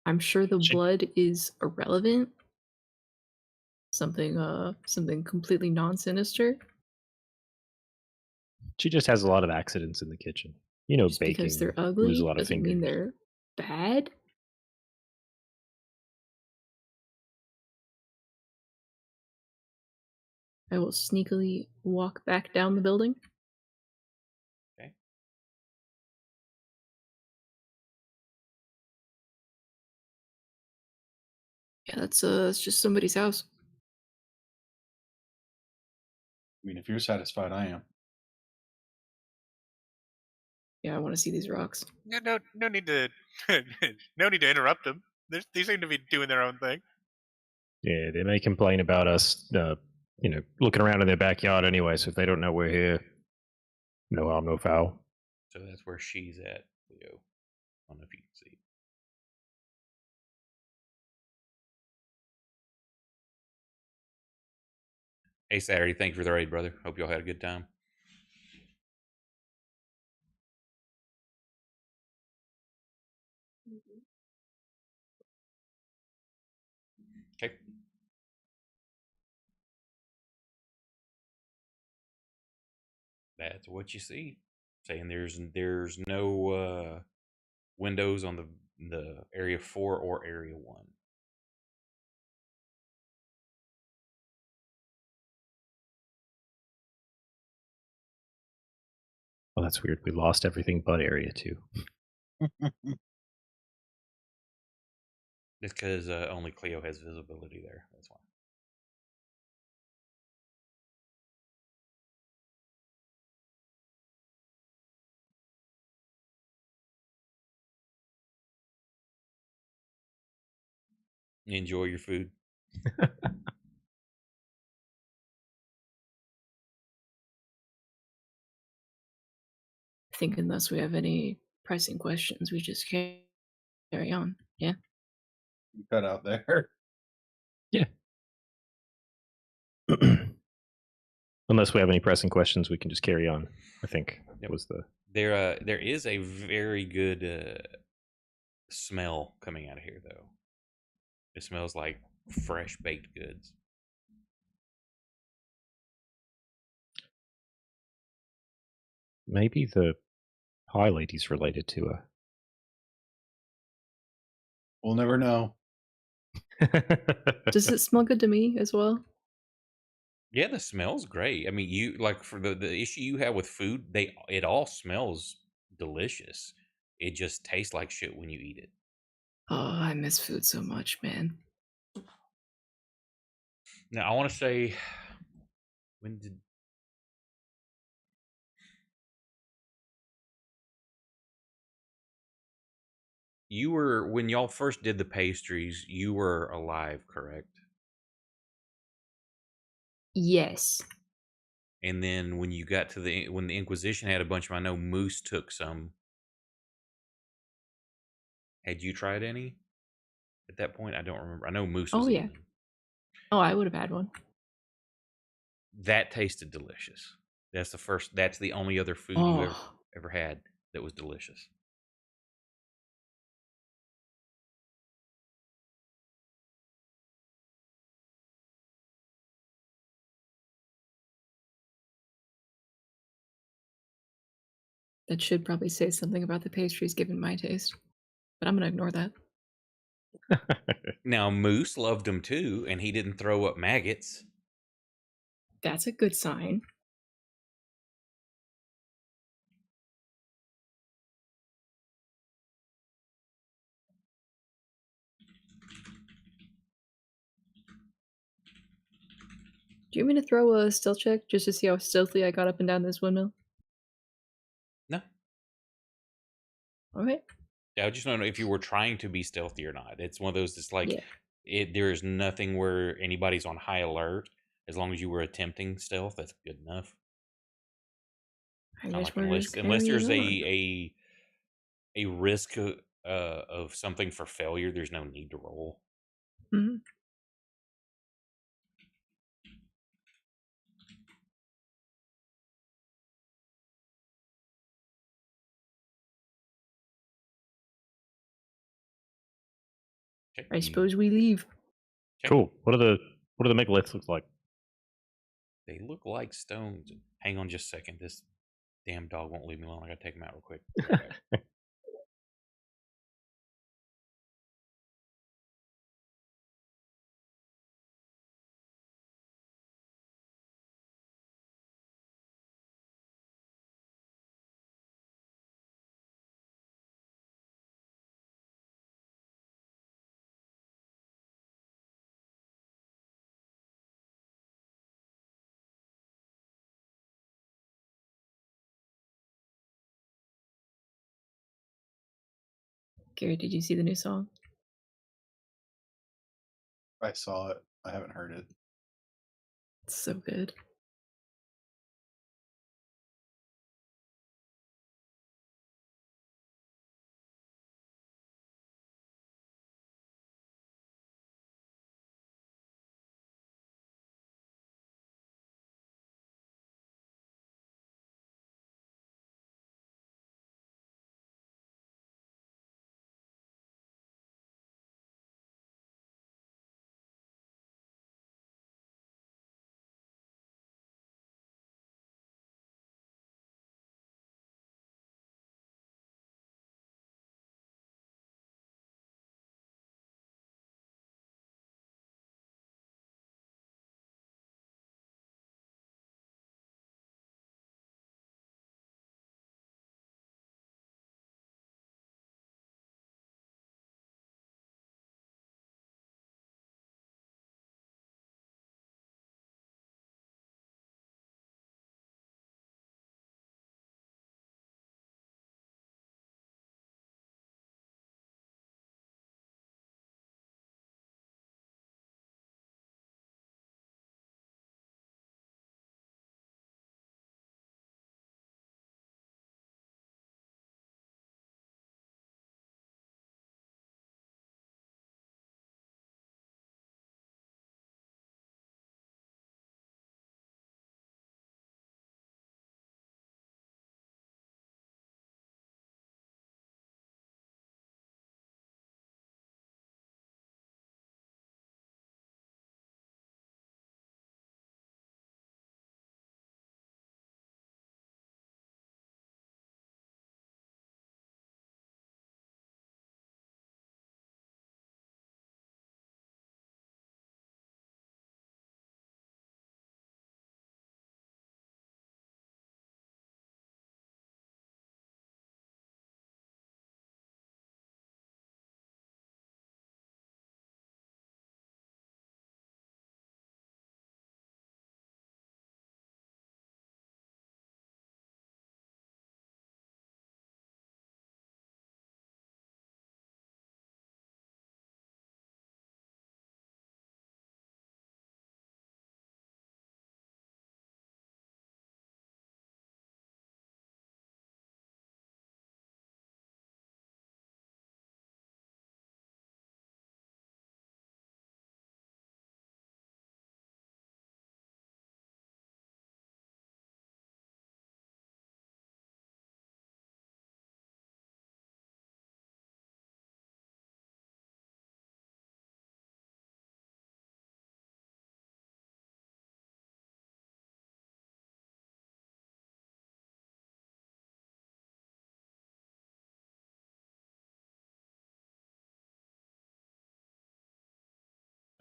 I'm sure the She- blood is irrelevant. Something completely non-sinister. She just has a lot of accidents in the kitchen. You know, Just because baking, they're lose a ugly lot of doesn't mean fingers. they're bad. I will sneakily walk back down the building. okay. Yeah, that's just somebody's house. I mean, if you're satisfied, I am. Yeah, I want to see these rocks. Yeah, no need to, no need to interrupt them. They seem to be doing their own thing. Yeah, they may complain about us, looking around in their backyard anyway. So if they don't know we're here, no harm, no foul. So that's where she's at, Leo. I don't know if you can see. Hey, Saturday, thank you for the raid, brother. Hope y'all had a good time. Okay. That's what you see. Saying there's no windows on the area 4 or area 1. Well, that's weird. We lost everything but area 2. Just because only Cleo has visibility there. That's why. Enjoy your food. I think unless we have any pressing questions, we just carry on. Yeah. You cut out there. Yeah. Unless we have any pressing questions, we can just carry on. I think Yep. was the There is a very good smell coming out of here, though. It smells like fresh baked goods. maybe the pie lady's related to We'll never know. her. Does it smell good to me as well? Yeah, the smell's great. I mean, you like for the issue you have with food, it all smells delicious. It just tastes like shit when you eat it. Oh, I miss food so much, man. Now, I want to say, when did you were when y'all first did the pastries? You were alive, correct? Yes. And then when you got to when the Inquisition had a bunch of, I know Moose took some. Had you tried any at that point? I don't remember. I know Moose was Oh, eating yeah. them. Oh, I would have had one. That tasted delicious. That's the only other food you Oh, ever had that was delicious. that should probably say something about the pastries given my taste. But I'm going to ignore that. Now Moose loved them too, and he didn't throw up maggots. That's a good sign. Do you want me to throw a stealth check just to see how stealthy I got up and down this windmill? No. Okay. Yeah, I just don't know if you were trying to be stealthy or not. It's one of those that's like Yeah. there's nothing where anybody's on high alert. As long as you were attempting stealth, that's good enough. I Not guess like we're unless just unless carrying there's on. a risk of something for failure, there's no need to roll. Mhm. Okay, I suppose we leave. okay. Cool. What do the megaliths look like? They look like stones. Hang on just a second. This damn dog won't leave me alone. I gotta take him out real quick. Be right back. Gary, did you see the new song? I saw it. I haven't heard it. It's so good.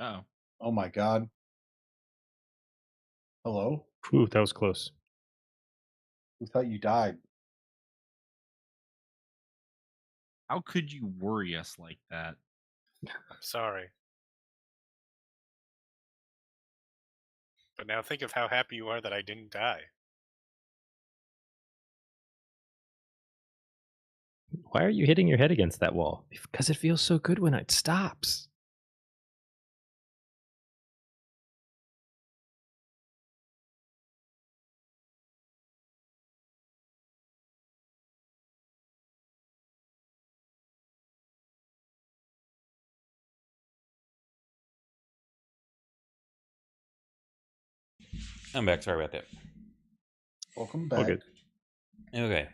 Oh, Oh my god. Hello? Whew, that was close. Who thought you died? how could you worry us like that? I'm sorry. But now think of how happy you are that I didn't die. Why are you hitting your head against that wall? Because it feels so good when it stops. I'm back. Sorry about that. Welcome All back. good. Okay.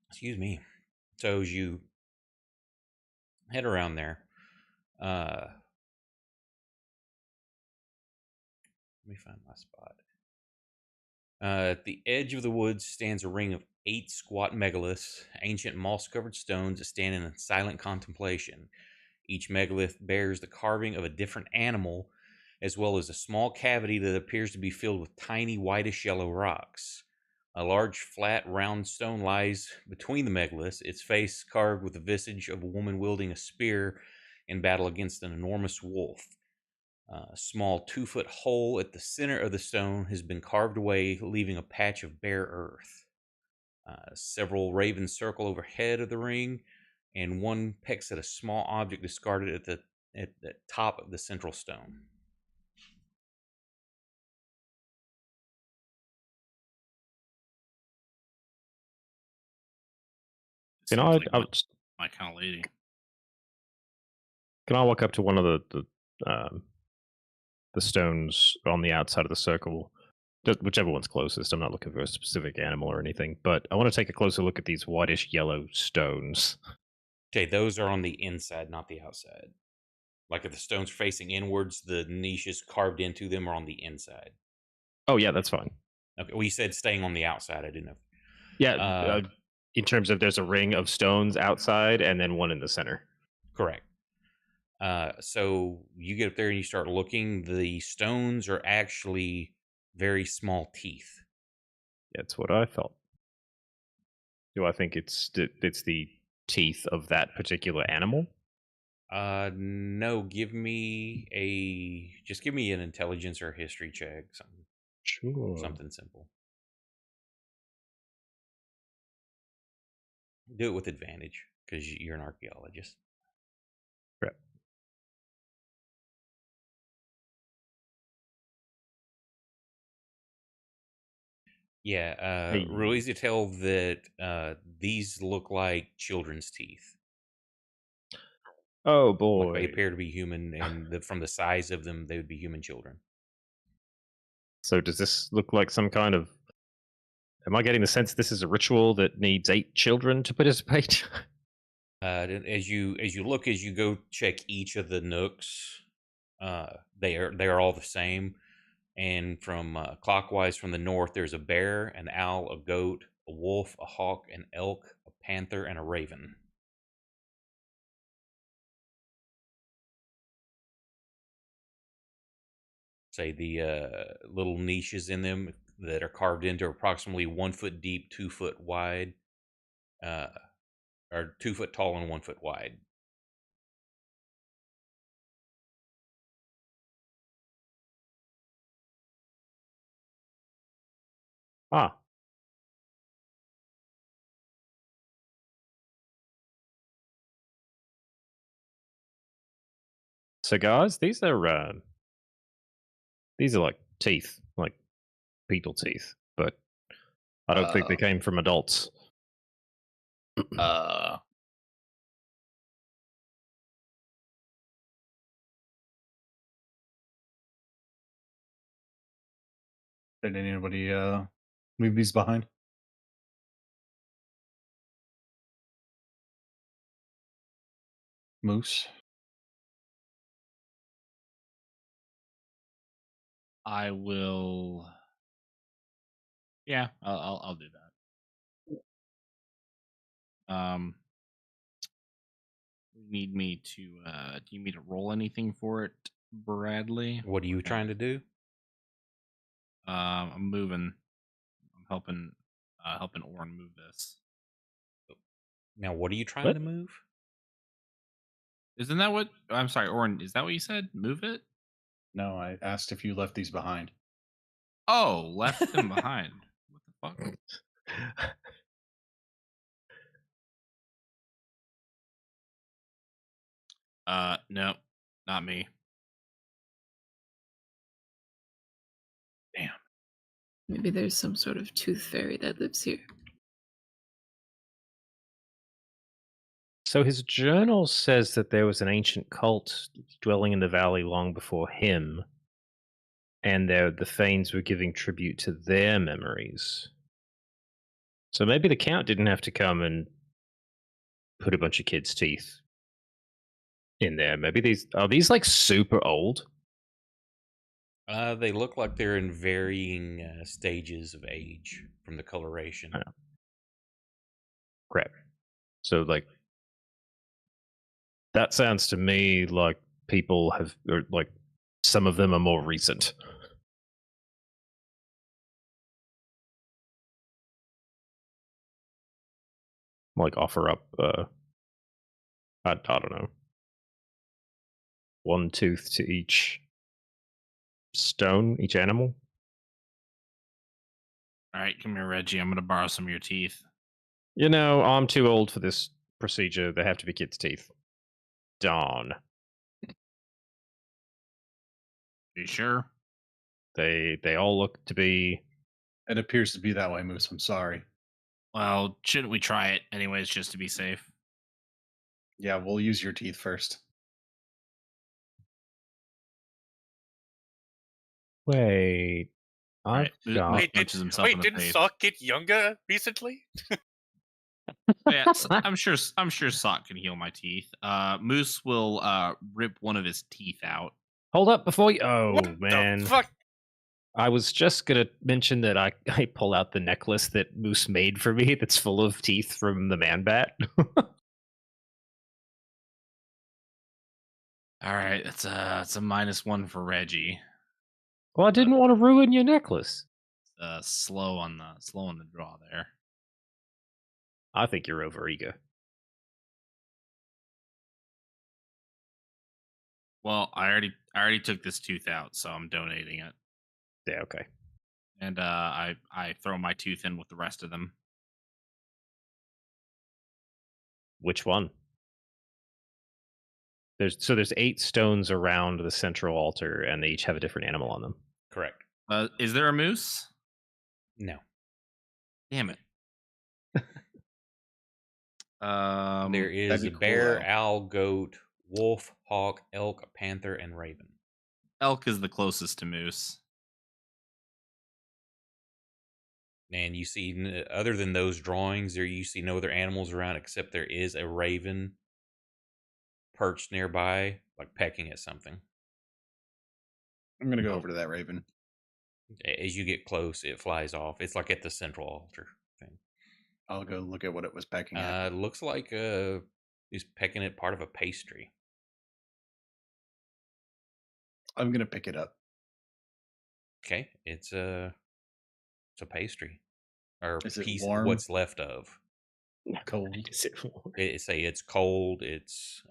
Excuse me. So as you head around there, let me find my spot. At the edge of the woods stands a ring of 8 squat megaliths, ancient moss-covered stones that stand in silent contemplation. Each megalith bears the carving of a different animal, as well as a small cavity that appears to be filled with tiny whitish yellow rocks. A large, flat, round stone lies between the megaliths, its face carved with the visage of a woman wielding a spear in battle against an enormous wolf. A small 2-foot hole at the center of the stone has been carved away, leaving a patch of bare earth. Several ravens circle overhead of the ring, and one pecks at a small object discarded at the top of the central stone. Can Seems I, like my kind of lady. can I walk up to one of the stones on the outside of the circle? Whichever one's closest. I'm not looking for a specific animal or anything, but I want to take a closer look at these whitish yellow stones. Okay, those are on the inside, not the outside. Like if the stones are facing inwards, the niches carved into them are on the inside. Oh yeah, that's fine. Okay, well, you said staying on the outside. I didn't know. Yeah, Uh, in terms of there's a ring of stones outside and then one in the center. Correct. So you get up there and you start looking. The stones are actually very small teeth. That's what I thought. Do I think it's the teeth of that particular animal? No. Give me an intelligence or a history check. Sure. Something simple. Do it with advantage because you're an archaeologist. Crap. Yeah, Hey. real easy to tell that these look like children's teeth. Oh Like they boy. appear to be human, and from the size of them, they would be human children. So does this look like some kind of? Am I getting the sense this is a ritual that needs 8 children to participate? As you look, as you go check each of the nooks, they are all the same. And from clockwise from the north, there's a bear, an owl, a goat, a wolf, a hawk, an elk, a panther, and a raven. Say the little niches in them that are carved into approximately 1 foot deep, 2 foot wide, uh, or 2 foot tall and 1 foot wide. Ah. So guys, these are like teeth, like beetle teeth, but I don't think they came from adults. Uh, did anybody leave these behind? Moose. I will. Yeah, I'll do that. You need me to. Do you need me to roll anything for it, Bradley? What are you trying to do? I'm moving. I'm helping Orin move this. Now, what are you trying What? to move? Isn't that what? I'm sorry, Orin. Is that what you said? Move it? No, I asked if you left these behind. Oh, left them behind. What the fuck? No, not me. Damn. Maybe there's some sort of tooth fairy that lives here. So his journal says that there was an ancient cult dwelling in the valley long before him, and the Thanes were giving tribute to their memories. So maybe the Count didn't have to come and put a bunch of kids' teeth in there. Maybe these like super old? They look like they're in varying stages of age from the coloration. I know. Crap. So like that sounds to me like people have, or like some of them are more recent. Like offer up I don't know, one tooth to each stone, each animal. All right, come here, Reggie. I'm gonna borrow some of your teeth. You know, I'm too old for this procedure. They have to be kids' teeth. Darn. You sure? They all look to be. It appears to be that way, Moose. I'm sorry. Well, shouldn't we try it anyways, just to be safe? Yeah, we'll use your teeth first. Wait, All I've right, Moose got. Wait, punches himself in the didn't face. Sock get younger recently? Yeah, I'm sure. I'm sure Sock can heal my teeth. Moose will rip one of his teeth out. Hold up before you. Oh What man, the fuck? I was just gonna mention that I pull out the necklace that Moose made for me. That's full of teeth from the man bat. All right, it's a -1 for Reggie. Well, I didn't want to ruin your necklace. Slow on the draw there. I think you're overeager. Well, I already took this tooth out, so I'm donating it, Yeah, okay. and I throw my tooth in with the rest of them. Which one? There's 8 stones around the central altar, and they each have a different animal on them. Correct. Is there a moose? No. Damn it. There is that'd be a cool, bear, though. owl, goat, wolf, hawk, elk, panther, and raven. Elk is the closest to moose. And you see, other than those drawings, there you see no other animals around except there is a raven perched nearby, like pecking at something. I'm gonna go over to that raven. As you get close, it flies off. It's like at the central altar thing. I'll go look at what it was pecking at. Looks like he's pecking at part of a pastry. I'm gonna pick it up. Okay, it's a pastry or Is it piece warm? what's left of. Cold. Is it warm? Say it's cold. It's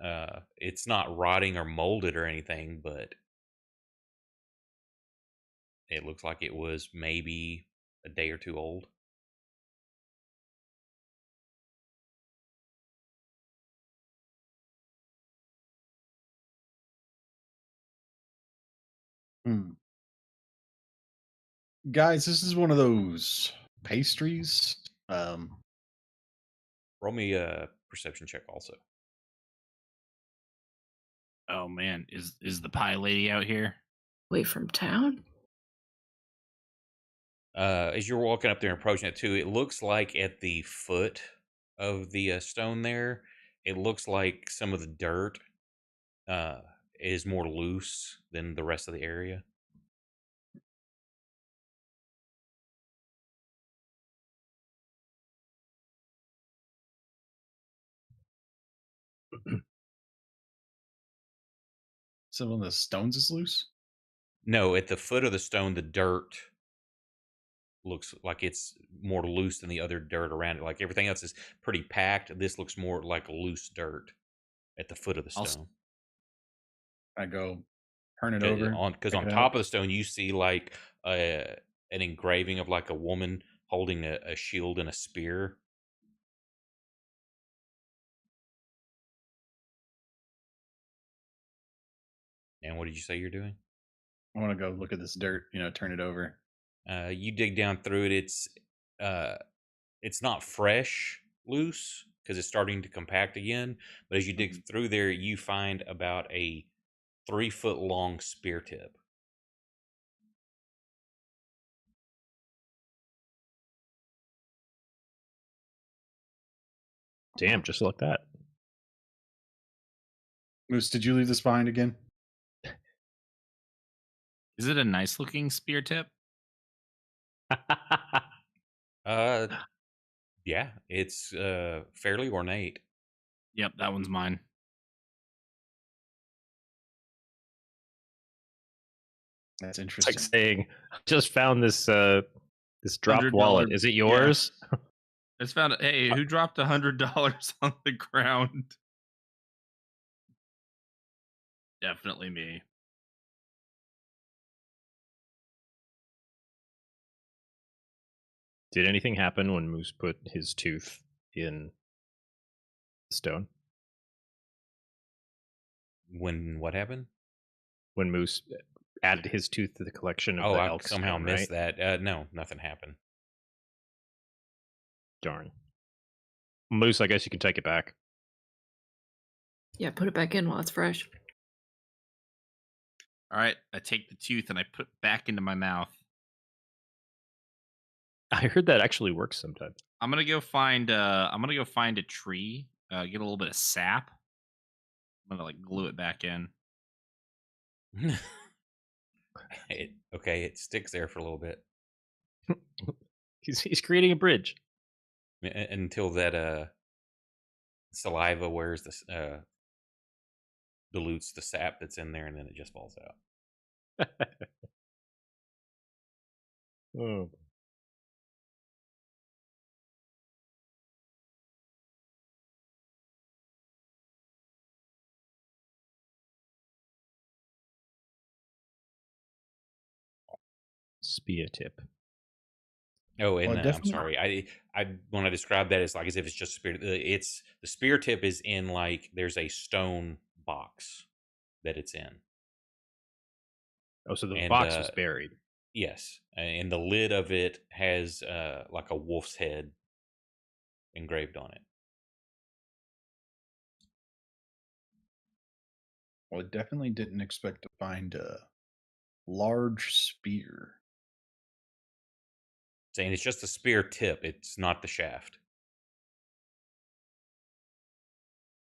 not rotting or molded or anything, but it looks like it was maybe a day or two old. Hmm. Guys, this is one of those pastries. Roll me a perception check also. Oh man, is the pie lady out here? Away from town? As you're walking up there and approaching it too, it looks like at the foot of the stone there, it looks like some of the dirt is more loose than the rest of the area. Some of the stones is loose. No, at the foot of the stone, the dirt looks like it's more loose than the other dirt around it. Like everything else is pretty packed. This looks more like loose dirt at the foot of the I'll s- stone. I go, Turn it over. Because check on it top out. of the stone you see like an engraving of like a woman holding a shield and a spear. And what did you say you're doing? I want to go look at this dirt. Turn it over. You dig down through it. Uh, it's not fresh, loose, because it's starting to compact again. But as you dig through there, you find about a 3-foot long spear tip. Damn, just like that. Moose, did you leave this behind again? Is it a nice looking spear tip? Uh, yeah, it's fairly ornate. Yep, that one's mine. That's It's interesting. like saying, I just found this this dropped wallet. $100 Is it yeah. yours? I just found it. Hey, who dropped $100 on the ground? Definitely me. Did anything happen when Moose put his tooth in the stone? When what happened? When Moose added his tooth to the collection of Oh, the I elk somehow stone, missed right? that. No, nothing happened. Darn. Moose, I guess you can take it back. Yeah, put it back in while it's fresh. All right, I take the tooth and I put it back into my mouth. I heard that actually works sometimes. I'm gonna go find. I'm gonna go find a tree. Get a little bit of sap. I'm gonna like glue it back in. It sticks there for a little bit He's creating a bridge. until that saliva wears this dilutes the sap that's in there, and then it just falls out. Oh. Spear tip. Oh, and Well, I'm definitely. sorry. I when I describe that, it's like as if it's just spear. It's the spear tip is in like there's a stone box that it's in, Oh, so the and box was buried. yes, and the lid of it has like a wolf's head engraved on it. Well, I definitely didn't expect to find a large spear. Saying it's just a spear tip. It's not the shaft.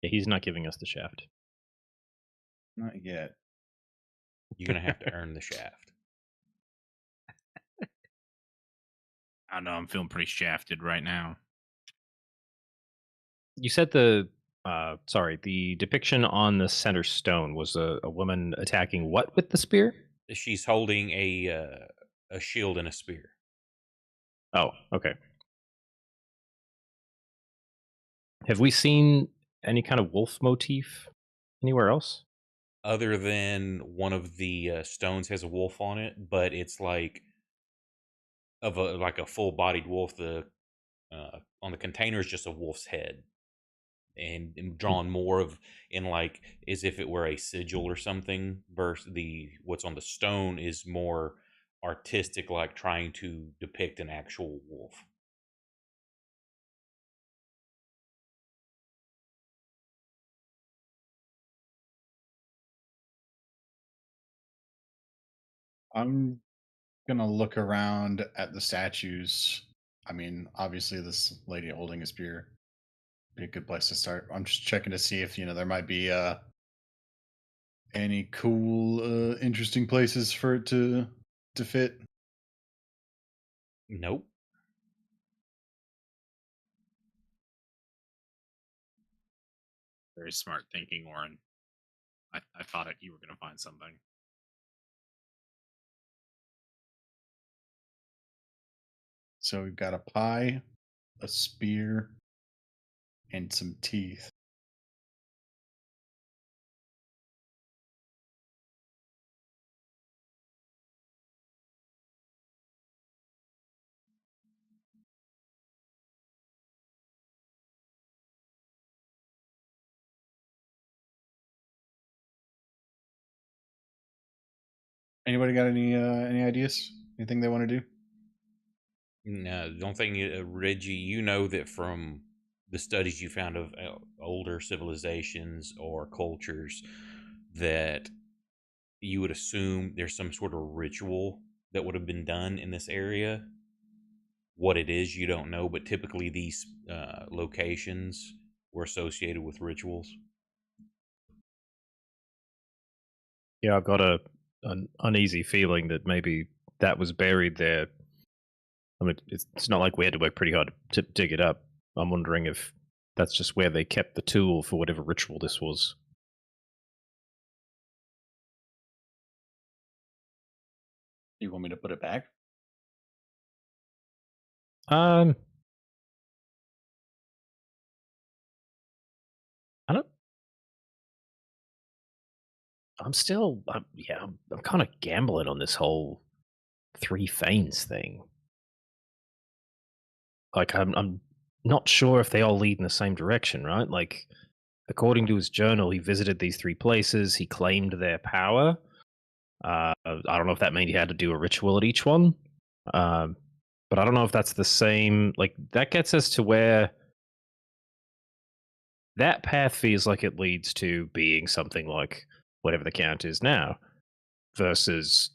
Yeah, he's not giving us the shaft. Not yet. You're gonna have to earn the shaft. I don't know. I'm feeling pretty shafted right now. You said the depiction on the center stone was a woman attacking what with the spear? She's holding a shield and a spear. Oh, okay. Have we seen any kind of wolf motif anywhere else? Other than one of the stones has a wolf on it, but it's like a full bodied wolf. The on the container is just a wolf's head, and drawn more of in like as if it were a sigil or something. Versus the what's on the stone is more artistic, like trying to depict an actual wolf. I'm gonna look around at the statues. I mean, obviously, this lady holding a spear be a good place to start. I'm just checking to see if there might be any cool, interesting places for it to fit. Nope. Very smart thinking, Warren. I thought you were gonna find something. So we've got a pie, a spear, and some teeth. Anybody got any ideas? Anything they want to do? No, the only thing, Reggie, you know that from the studies you found of older civilizations or cultures, that you would assume there's some sort of ritual that would have been done in this area. What it is, you don't know, but typically these locations were associated with rituals. Yeah, I've got an uneasy feeling that maybe that was buried there. I mean, it's not like we had to work pretty hard to dig it up. I'm wondering if that's just where they kept the tool for whatever ritual this was. You want me to put it back? Um, I don't. I'm kind of gambling on this whole three Fanes thing. Like, I'm not sure if they all lead in the same direction, right? Like, according to his journal, he visited these three places. He claimed their power. I don't know if that meant he had to do a ritual at each one. Um, but I don't know if that's the same. Like, that gets us to where that path feels like it leads to being something like whatever the count is now, versus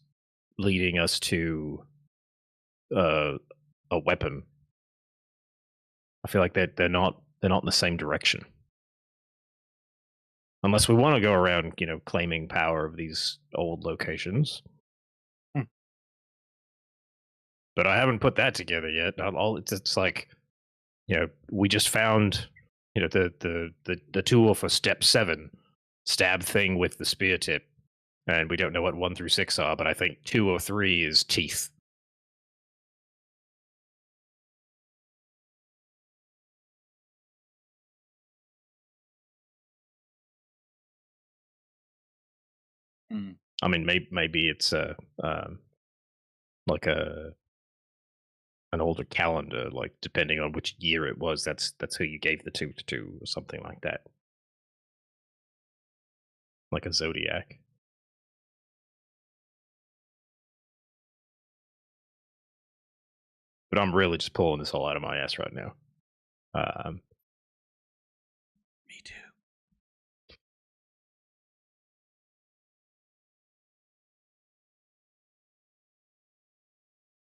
leading us to uh, a weapon. I feel like they're not in the same direction. Unless we want to go around, claiming power of these old locations. But I haven't put that together yet. It's like, we just found, the tool for step 7, stab thing with the spear tip, and we don't know what 1 through 6 are. But I think 2 or 3 is teeth. I mean, maybe it's like an older calendar, like depending on which year it was. That's who you gave the tooth to, or something like that, like a zodiac. But I'm really just pulling this all out of my ass right now. Me too.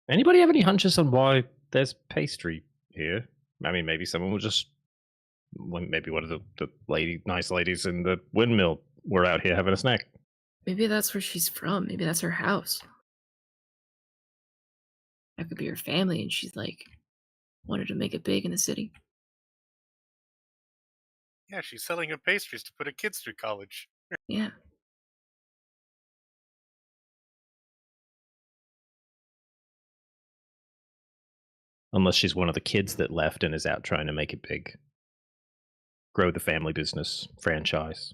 Anybody have any hunches on why there's pastry here? I mean, maybe someone was just, maybe one of the nice ladies in the windmill were out here having a snack. Maybe that's where she's from. Maybe that's her house. That could be her family, and she's like wanted to make it big in the city. Yeah, she's selling her pastries to put her kids through college. Yeah. Unless she's one of the kids that left and is out trying to make it big. Grow the family business franchise.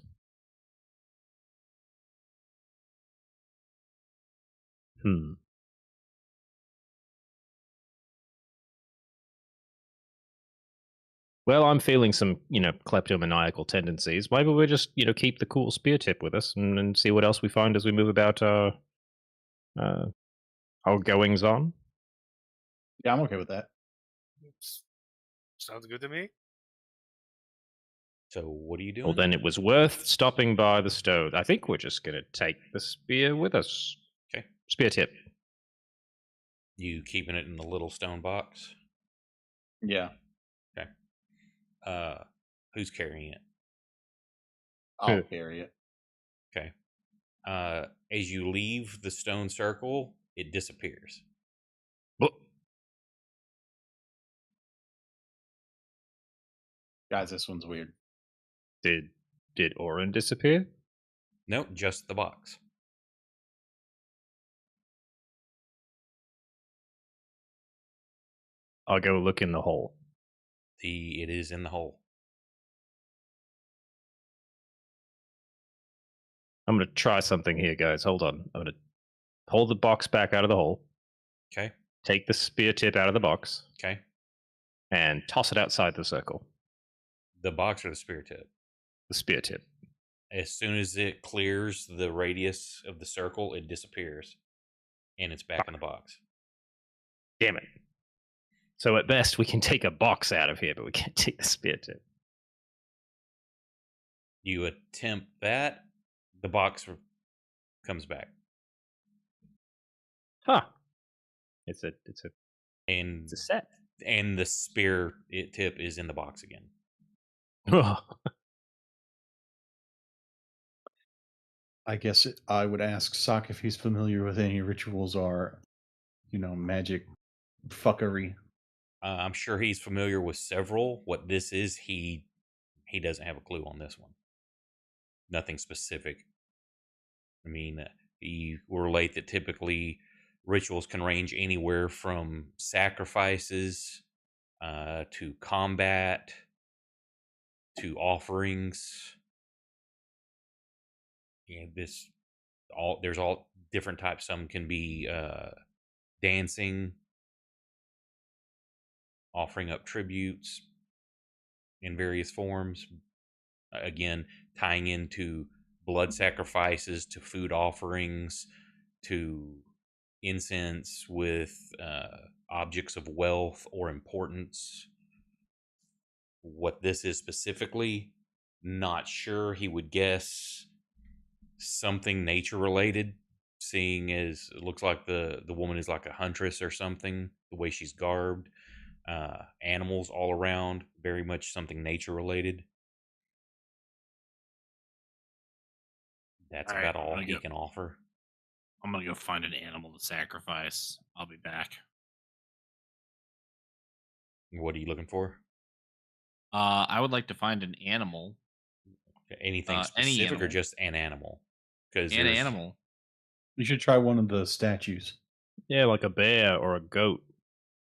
Well, I'm feeling some, kleptomaniacal tendencies. Maybe we just, keep the cool spear tip with us and see what else we find as we move about uh, our goings on. Yeah, I'm okay with that. Sounds good to me. So what are you doing? Well, then it was worth stopping by the stove. I think we're just going to take the spear with us. Okay. Spear tip. You keeping it in the little stone box? Yeah, Okay. Who's carrying it? I'll carry it. Okay. As you leave the stone circle, it disappears. What? Guys, this one's weird. Did Orin disappear? Nope, just the box. I'll go look in the hole. It is in the hole. I'm going to try something here, guys. Hold on. I'm going to pull the box back out of the hole. Okay. Take the spear tip out of the box. Okay. And toss it outside the circle. The box or the spear tip? The spear tip. As soon as it clears the radius of the circle, it disappears, and it's back in the box. Damn it. So at best, we can take a box out of here, but we can't take the spear tip. You attempt that, the box comes back, Huh. It's a and set. and the spear tip is in the box again. I guess I would ask Sock if he's familiar with any rituals or, magic fuckery. I'm sure he's familiar with several. What this is, he doesn't have a clue on this one. Nothing specific. I mean, you relate that typically rituals can range anywhere from sacrifices to combat to offerings. There's all different types. Some can be dancing, offering up tributes in various forms. Again, tying into blood sacrifices, to food offerings, to incense with objects of wealth or importance. What this is specifically, not sure. He would guess something nature related, seeing as it looks like the woman is like a huntress or something, the way she's garbed. Animals all around, very much something nature related. That's All right, about all he can offer. I'm gonna go find an animal to sacrifice. I'll be back. What are you looking for? I would like to find an animal. Anything Any specific or animal. just an animal? Because An animal. You should try one of the statues. Yeah, like a bear or a goat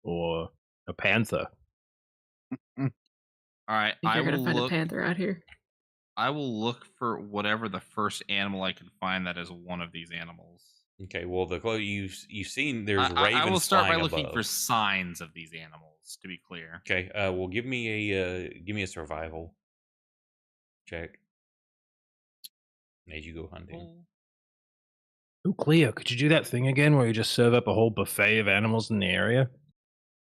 or a panther. All right, I think I you're gonna will find look. a panther out here. I will look for whatever the first animal I can find that is one of these animals. Okay, well, the you've seen there's I will ravens start by flying looking above. for signs of these animals. To be clear. Okay, well, give me a survival check as you go hunting. Oh, Cleo, could you do that thing again where you just serve up a whole buffet of animals in the area?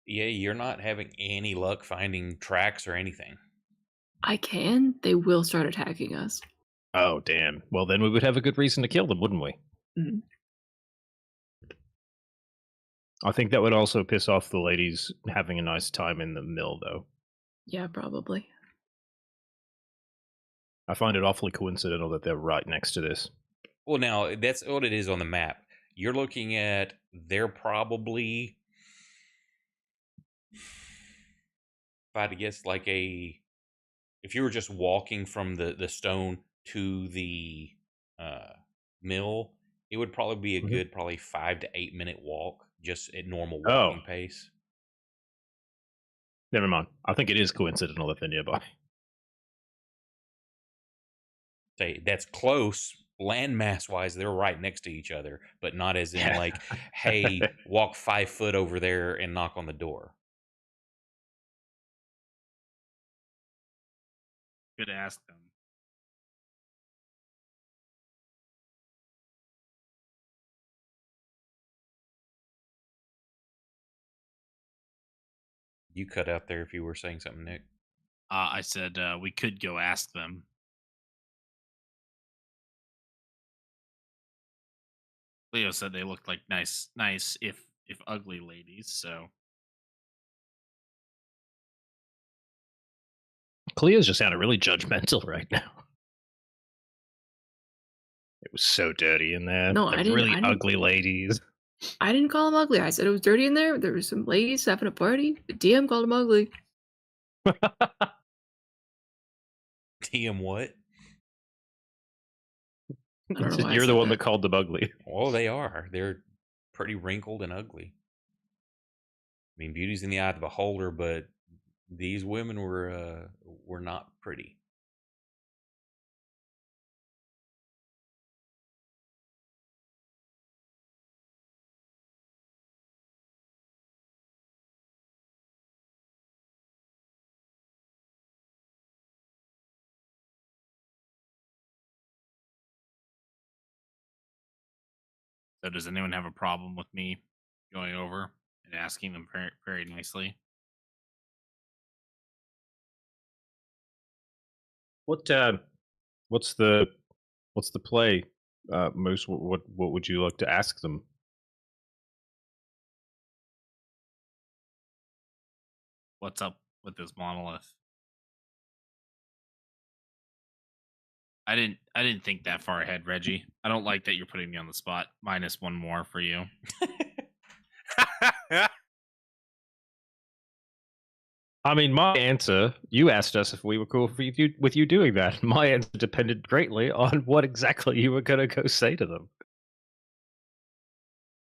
Yeah, you're not having any luck finding tracks or anything. I can. They will start attacking us. Oh, damn. Well, then we would have a good reason to kill them, wouldn't we? Mhm. I think that would also piss off the ladies having a nice time in the mill, though. Yeah, probably. I find it awfully coincidental that they're right next to this. Well, now that's what it is on the map. You're looking at they're probably, if I had to guess, like if you were just walking from the stone to the mill, it would probably be a good probably 5 to 8 minute walk just at normal walking pace. Never mind. I think it is coincidental that they're nearby. Say that's close landmass wise. They're right next to each other, but not as in like, hey, walk 5 foot over there and knock on the door. Could ask them. You cut out there if you were saying something, Nick. I said we could go ask them. Leo said they looked like nice, if ugly ladies. So Cleo's just sounded really judgmental right now. It was so dirty in there. No, They're I didn't. really I didn't, ugly ladies. I didn't call them ugly. I said it was dirty in there. There were some ladies having a party. The DM called them ugly. TM what? I don't know why I You're the said one that that. called them ugly. Well, they are. They're pretty wrinkled and ugly. I mean, beauty's in the eye of the beholder, but these women were not pretty. So does anyone have a problem with me going over and asking them very, very nicely? What what's the what's the play, Moose? What would you like to ask them? What's up with this monolith? I didn't think that far ahead, Reggie. I don't like that you're putting me on the spot. Minus one more for you. I mean, my answer. You asked us if we were cool with you doing that. My answer depended greatly on what exactly you were going to go say to them.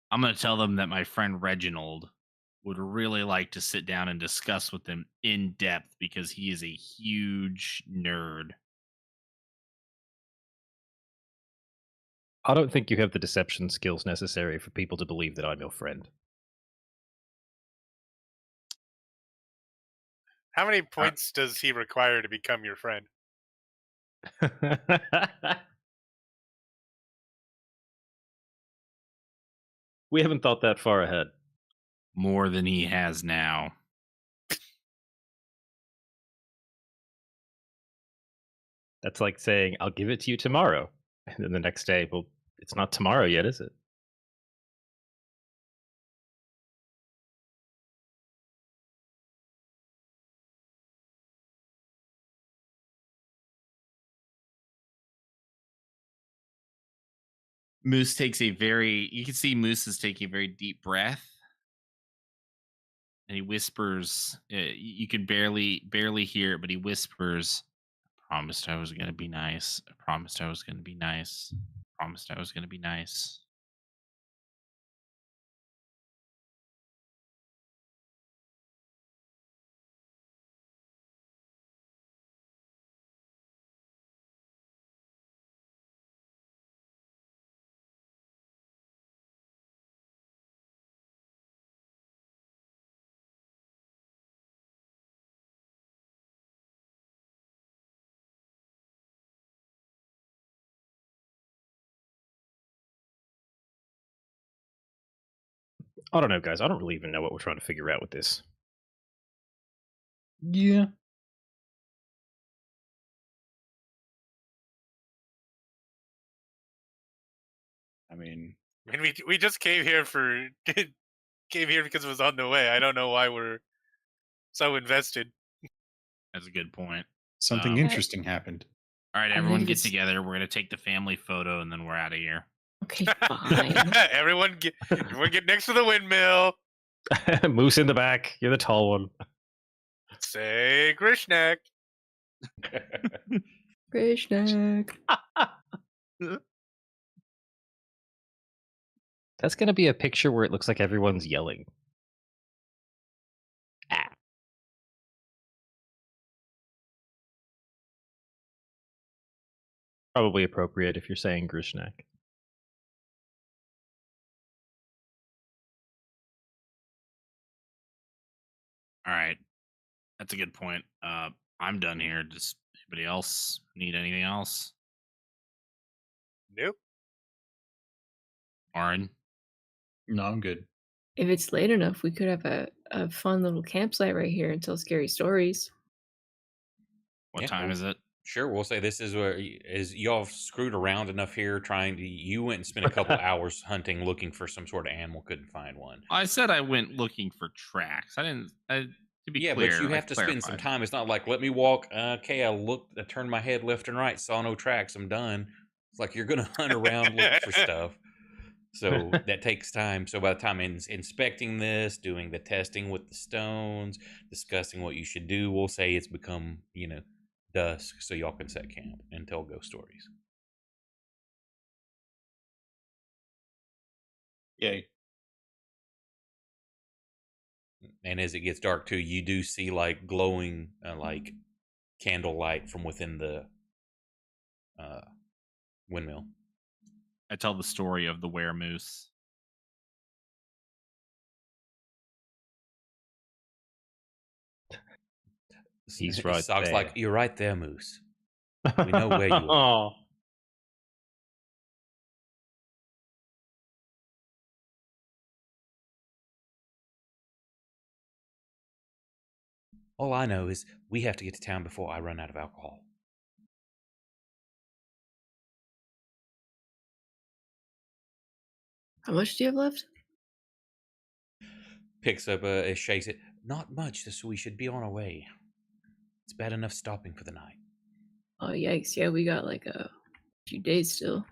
I'm going to tell them that my friend Reginald would really like to sit down and discuss with them in depth because he is a huge nerd. I don't think you have the deception skills necessary for people to believe that I'm your friend. How many points does he require to become your friend? We haven't thought that far ahead. More than he has now. That's like saying, I'll give it to you tomorrow. And then the next day, well, it's not tomorrow yet, is it? Moose takes you can see Moose is taking a very deep breath. And he whispers, you can barely hear it, but he whispers, I promised I was going to be nice. I promised I was going to be nice. I promised I was going to be nice. I don't know, guys. I don't really even know what we're trying to figure out with this. Yeah. I mean, We just came here because it was on the way. I don't know why we're so invested. That's a good point. something interesting happened. All right, I everyone believe get it's- together. We're going to take the family photo and then we're out of here. Okay, fine. everyone get next to the windmill. Moose in the back. You're the tall one. Say Grishnak. Krishnak. That's going to be a picture where it looks like everyone's yelling. Ah. Probably appropriate if you're saying Grishnak. All right. That's a good point. I'm done here. Does anybody else need anything else? Nope. Warren? No, I'm good. If it's late enough, we could have a fun little campsite right here and tell scary stories. What Yeah, time well, is it? Sure, we'll say this is where y'all screwed around enough here trying to. You went and spent a couple hours hunting, looking for some sort of animal, couldn't find one. I said I went looking for tracks. I didn't. To be Yeah, clear, but you I have to spend some clarified. time. It's not like let me walk. Okay, I looked, I turned my head left and right, saw no tracks. I'm done. It's like you're gonna hunt around looking for stuff. So that takes time. So by the time inspecting this, doing the testing with the stones, discussing what you should do, we'll say it's become dusk, so y'all can set camp and tell ghost stories. Yay. And as it gets dark too, you do see like glowing like candlelight from within the windmill. I tell the story of the weremoose. He's right Sock's there. like, you're right there, Moose. We know where you are. All I know is we have to get to town before I run out of alcohol. How much do you have left? Picks up shakes it. Not much, so we should be on our way. It's bad enough stopping for the night. Oh, yikes. Yeah, we got like a few days still.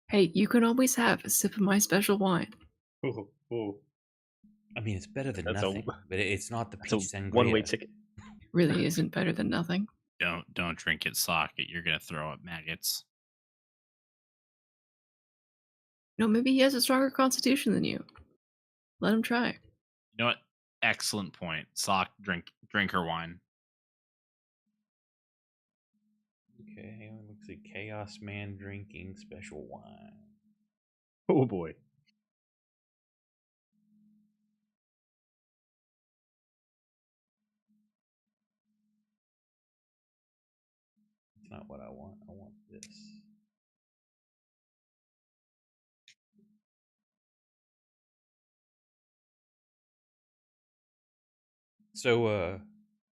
Hey, you can always have a sip of my special wine. Ooh, ooh. I mean, it's better than That's nothing, but it's not the That's a peach sangria. one-way ticket. Really isn't better than nothing. Don't drink it, socket. You're gonna throw up maggots. No, maybe he has a stronger constitution than you. Let him try. You know what? Excellent point. Sock, drink her wine. Okay, let's see. Chaos Man drinking special wine. Oh boy. It's not what I want. I want this. So,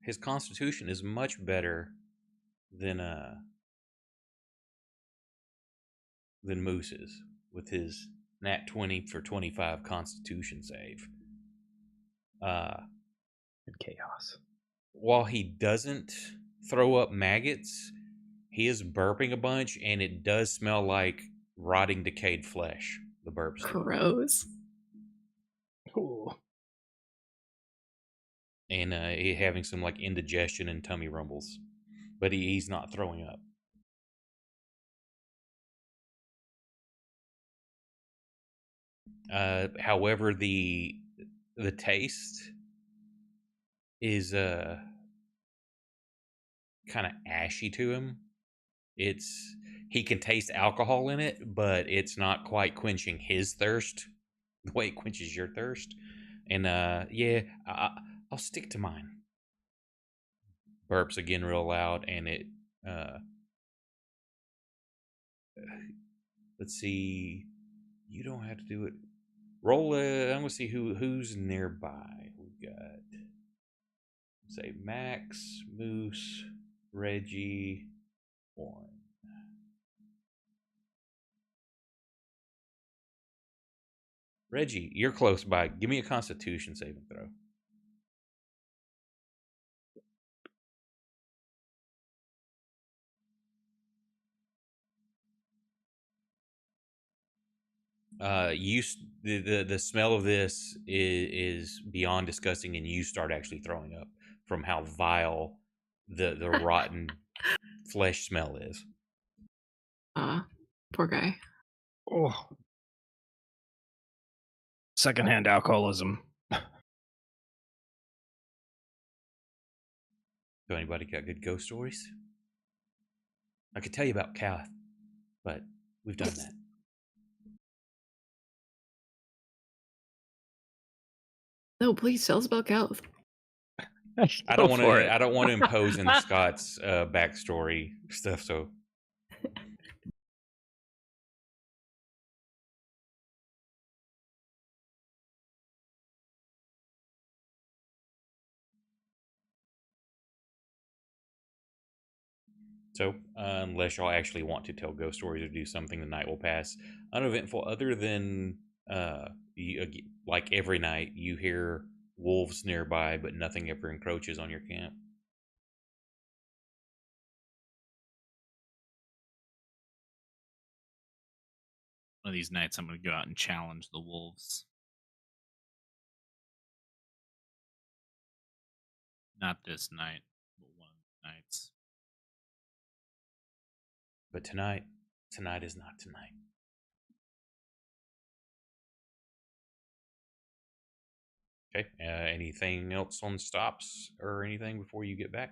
his constitution is much better than Moose's with his nat 20 for 25 constitution save. Chaos. While he doesn't throw up maggots, he is burping a bunch, and it does smell like rotting, decayed flesh. The burps do. Gross. Ooh. And he having some like indigestion and tummy rumbles, but he's not throwing up. However, the taste is kind of ashy to him. He can taste alcohol in it, but it's not quite quenching his thirst the way it quenches your thirst. And yeah, I'll stick to mine. Burps again real loud, and it let's see. You don't have to do it. Roll I'm gonna see who's nearby. We've got say Max, Moose, Reggie, Warren. Reggie, you're close by. Give me a Constitution saving throw. The smell of this is beyond disgusting, and you start actually throwing up from how vile the rotten flesh smell is. Poor guy. Oh. Secondhand alcoholism. So anybody got good ghost stories? I could tell you about Kath, but we've done that. No, please tell us about Caliph. I don't want to. I don't want to impose in Scott's backstory stuff. So unless y'all actually want to tell ghost stories or do something, the night will pass uneventful. Other than like every night, you hear wolves nearby, but nothing ever encroaches on your camp. One of these nights, I'm going to go out and challenge the wolves. Not this night, but one of the nights. But tonight is not tonight. Okay. Anything else on stops or anything before you get back?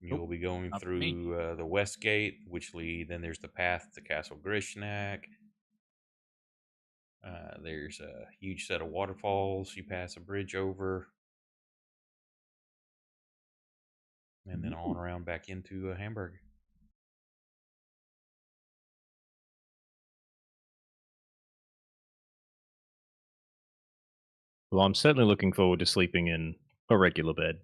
You'll be going Not for through the west gate, which then there's the path to Castle Grishnak. There's a huge set of waterfalls you pass a bridge over. And then on around back into Hamburg. Well, I'm certainly looking forward to sleeping in a regular bed.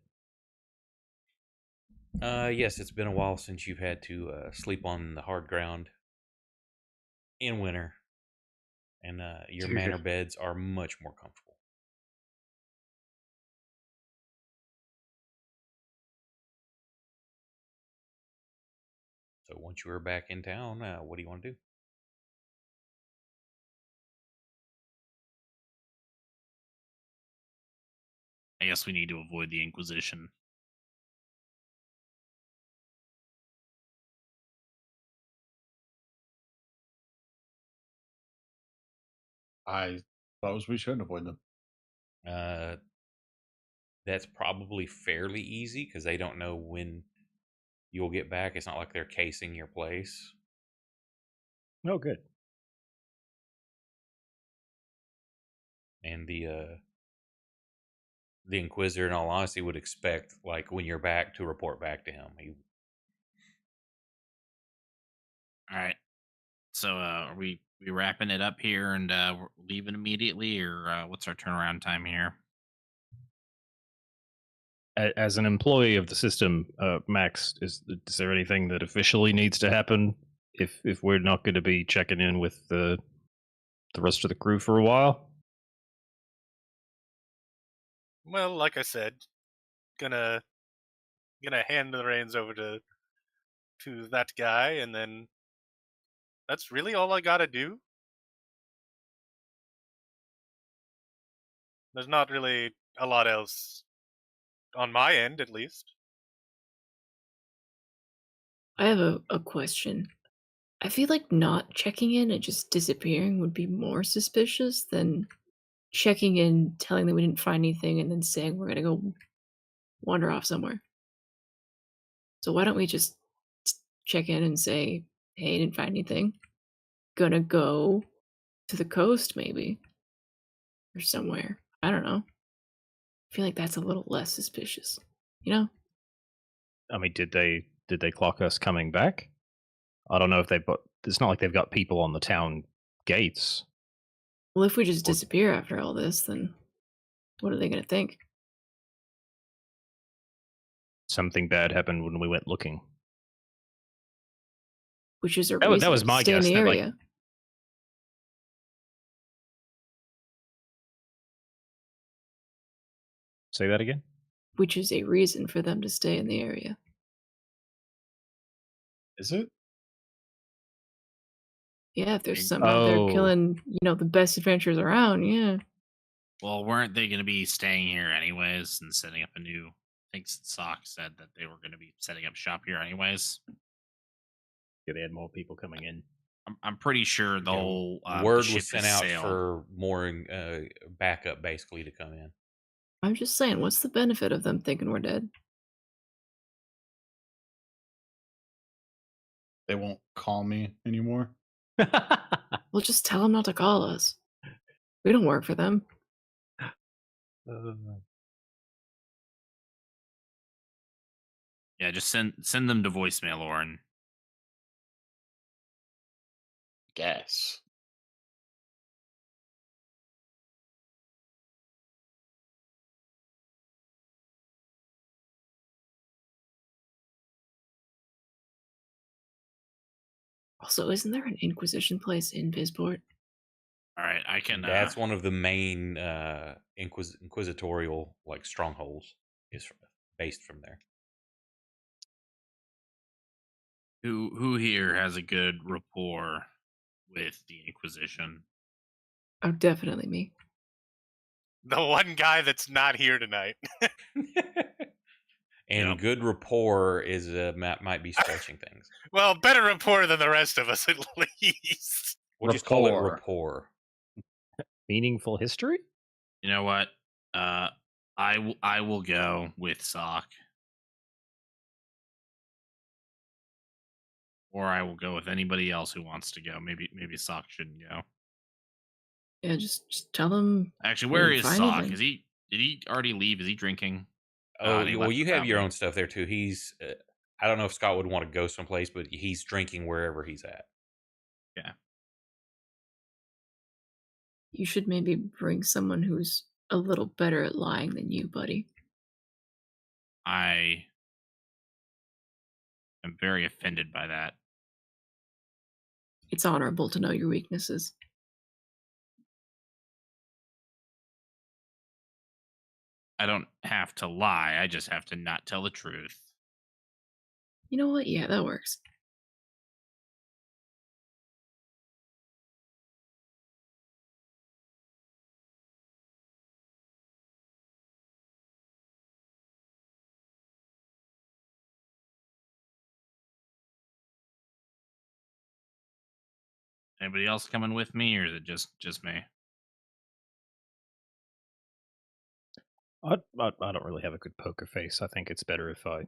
Yes, it's been a while since you've had to sleep on the hard ground in winter, and your manor beds are much more comfortable. So once you are back in town, what do you want to do? I guess we need to avoid the Inquisition. I suppose we should avoid them. Uh, that's probably fairly easy because they don't know when you'll get back. It's not like they're casing your place. Oh, good. And the Inquisitor, in all honesty, would expect like when you're back to report back to him. All right. So are we wrapping it up here and we're leaving immediately, or what's our turnaround time here? As an employee of the system, Max, is there anything that officially needs to happen if we're not going to be checking in with the rest of the crew for a while? Well, like I said, gonna hand the reins over to that guy, and then that's really all I gotta do. There's not really a lot else on my end, at least. I have a question. I feel like not checking in and just disappearing would be more suspicious than checking in, telling them we didn't find anything, and then saying we're gonna go wander off somewhere. So why don't we just check in and say, "Hey, didn't find anything. Gonna go to the coast, maybe, or somewhere." I don't know. I feel like that's a little less suspicious. You know? I mean, did they clock us coming back? I don't know if but it's not like they've got people on the town gates. Well, if we just Or disappear after all this, then what are they gonna think? something bad happened when we went looking. Which is a That reason was to my stay in guess. the That like, area. say that again. Which is a reason for them to stay in the area. Is it? Yeah, if there's Big- some out there Oh, killing, the best adventurers around, yeah. Well, weren't they going to be staying here anyways and setting up a new? I think Sock said that they were going to be setting up shop here anyways. yeah, they had more people coming in. I'm pretty sure the Yeah, whole the word ship was sent has out sailed. for more backup, basically, to come in. I'm just saying, what's the benefit of them thinking we're dead? They won't call me anymore. Well, just tell them not to call us. We don't work for them. Yeah, just send them to voicemail, Lauren. Guess. Also, isn't there an Inquisition place in Bisport? All right, I can. That's one of the main inquisitorial like strongholds is based from there. Who here has a good rapport with the Inquisition? Oh, definitely me. The one guy that's not here tonight. And Yep. good rapport is might be stretching things. Well, better rapport than the rest of us, at least. We'll just call it Rapport. rapport. Meaningful history? You know what? I will go with Sock, or I will go with anybody else who wants to go. Maybe Sock shouldn't go. Yeah, just tell them. Actually, we where didn't is find Sock? anything. Is he? Did he already leave? Is he drinking? Oh, and he well, left you have without your me. own stuff there too. He's, I don't know if Scott would want to go someplace, but he's drinking wherever he's at. Yeah. You should maybe bring someone who's a little better at lying than you, buddy. I am very offended by that. It's honorable to know your weaknesses. I don't have to lie. I just have to not tell the truth. You know what? Yeah, that works. Anybody else coming with me, or is it just me? I don't really have a good poker face. I think it's better if I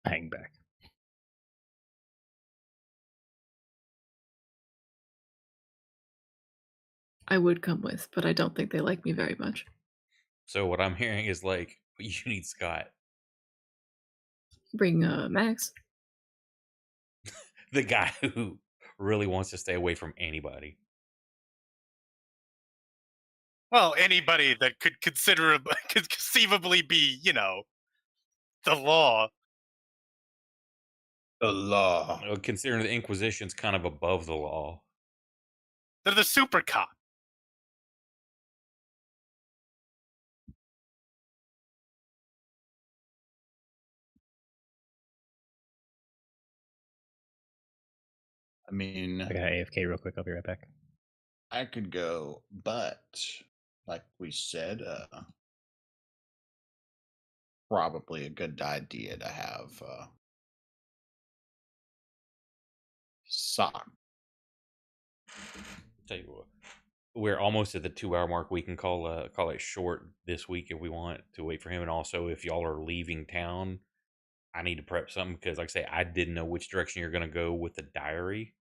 hang back. I would come with, but I don't think they like me very much. So what I'm hearing is like you need Scott, Bring Max. the guy who really wants to stay away from anybody. Well, anybody that could could conceivably be, the law. The law. Considering the Inquisition's kind of above the law. They're the super cop. I mean, I got AFK real quick. I'll be right back. I could go, but like we said, probably a good idea to have sock. Tell you what, we're almost at the 2 hour mark. We can call it short this week if we want to wait for him. And also, if y'all are leaving town, I need to prep something because, like I say, I didn't know which direction you're going to go with the diary,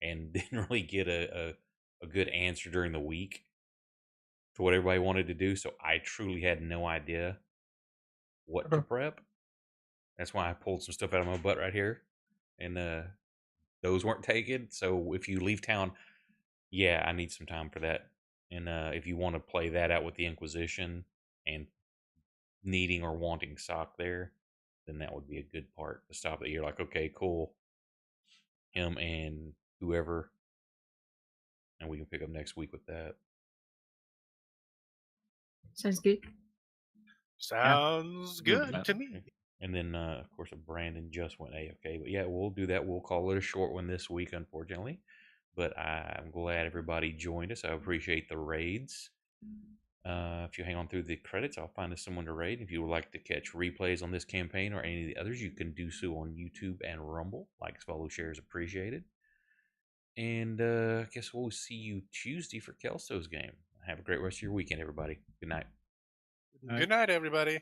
and didn't really get a good answer during the week to what everybody wanted to do. So I truly had no idea what to prep. That's why I pulled some stuff out of my butt right here, and those weren't taken. So if you leave town, yeah, I need some time for that. And if you want to play that out with the Inquisition and needing or wanting sock there, then that would be a good part to stop it. You're like, okay, cool. Him and whoever, and we can pick up next week with that. Sounds good. Sounds good that. to me. And then, of course, Brandon just went AFK. But yeah, we'll do that. We'll call it a short one this week, unfortunately. But I'm glad everybody joined us. I appreciate the raids. If you hang on through the credits, I'll find us someone to raid. If you would like to catch replays on this campaign or any of the others, you can do so on YouTube and Rumble. Likes, follow, shares appreciated. And I guess we'll see you Tuesday for Kelso's game. Have a great rest of your weekend, everybody. Good night. Good night, everybody.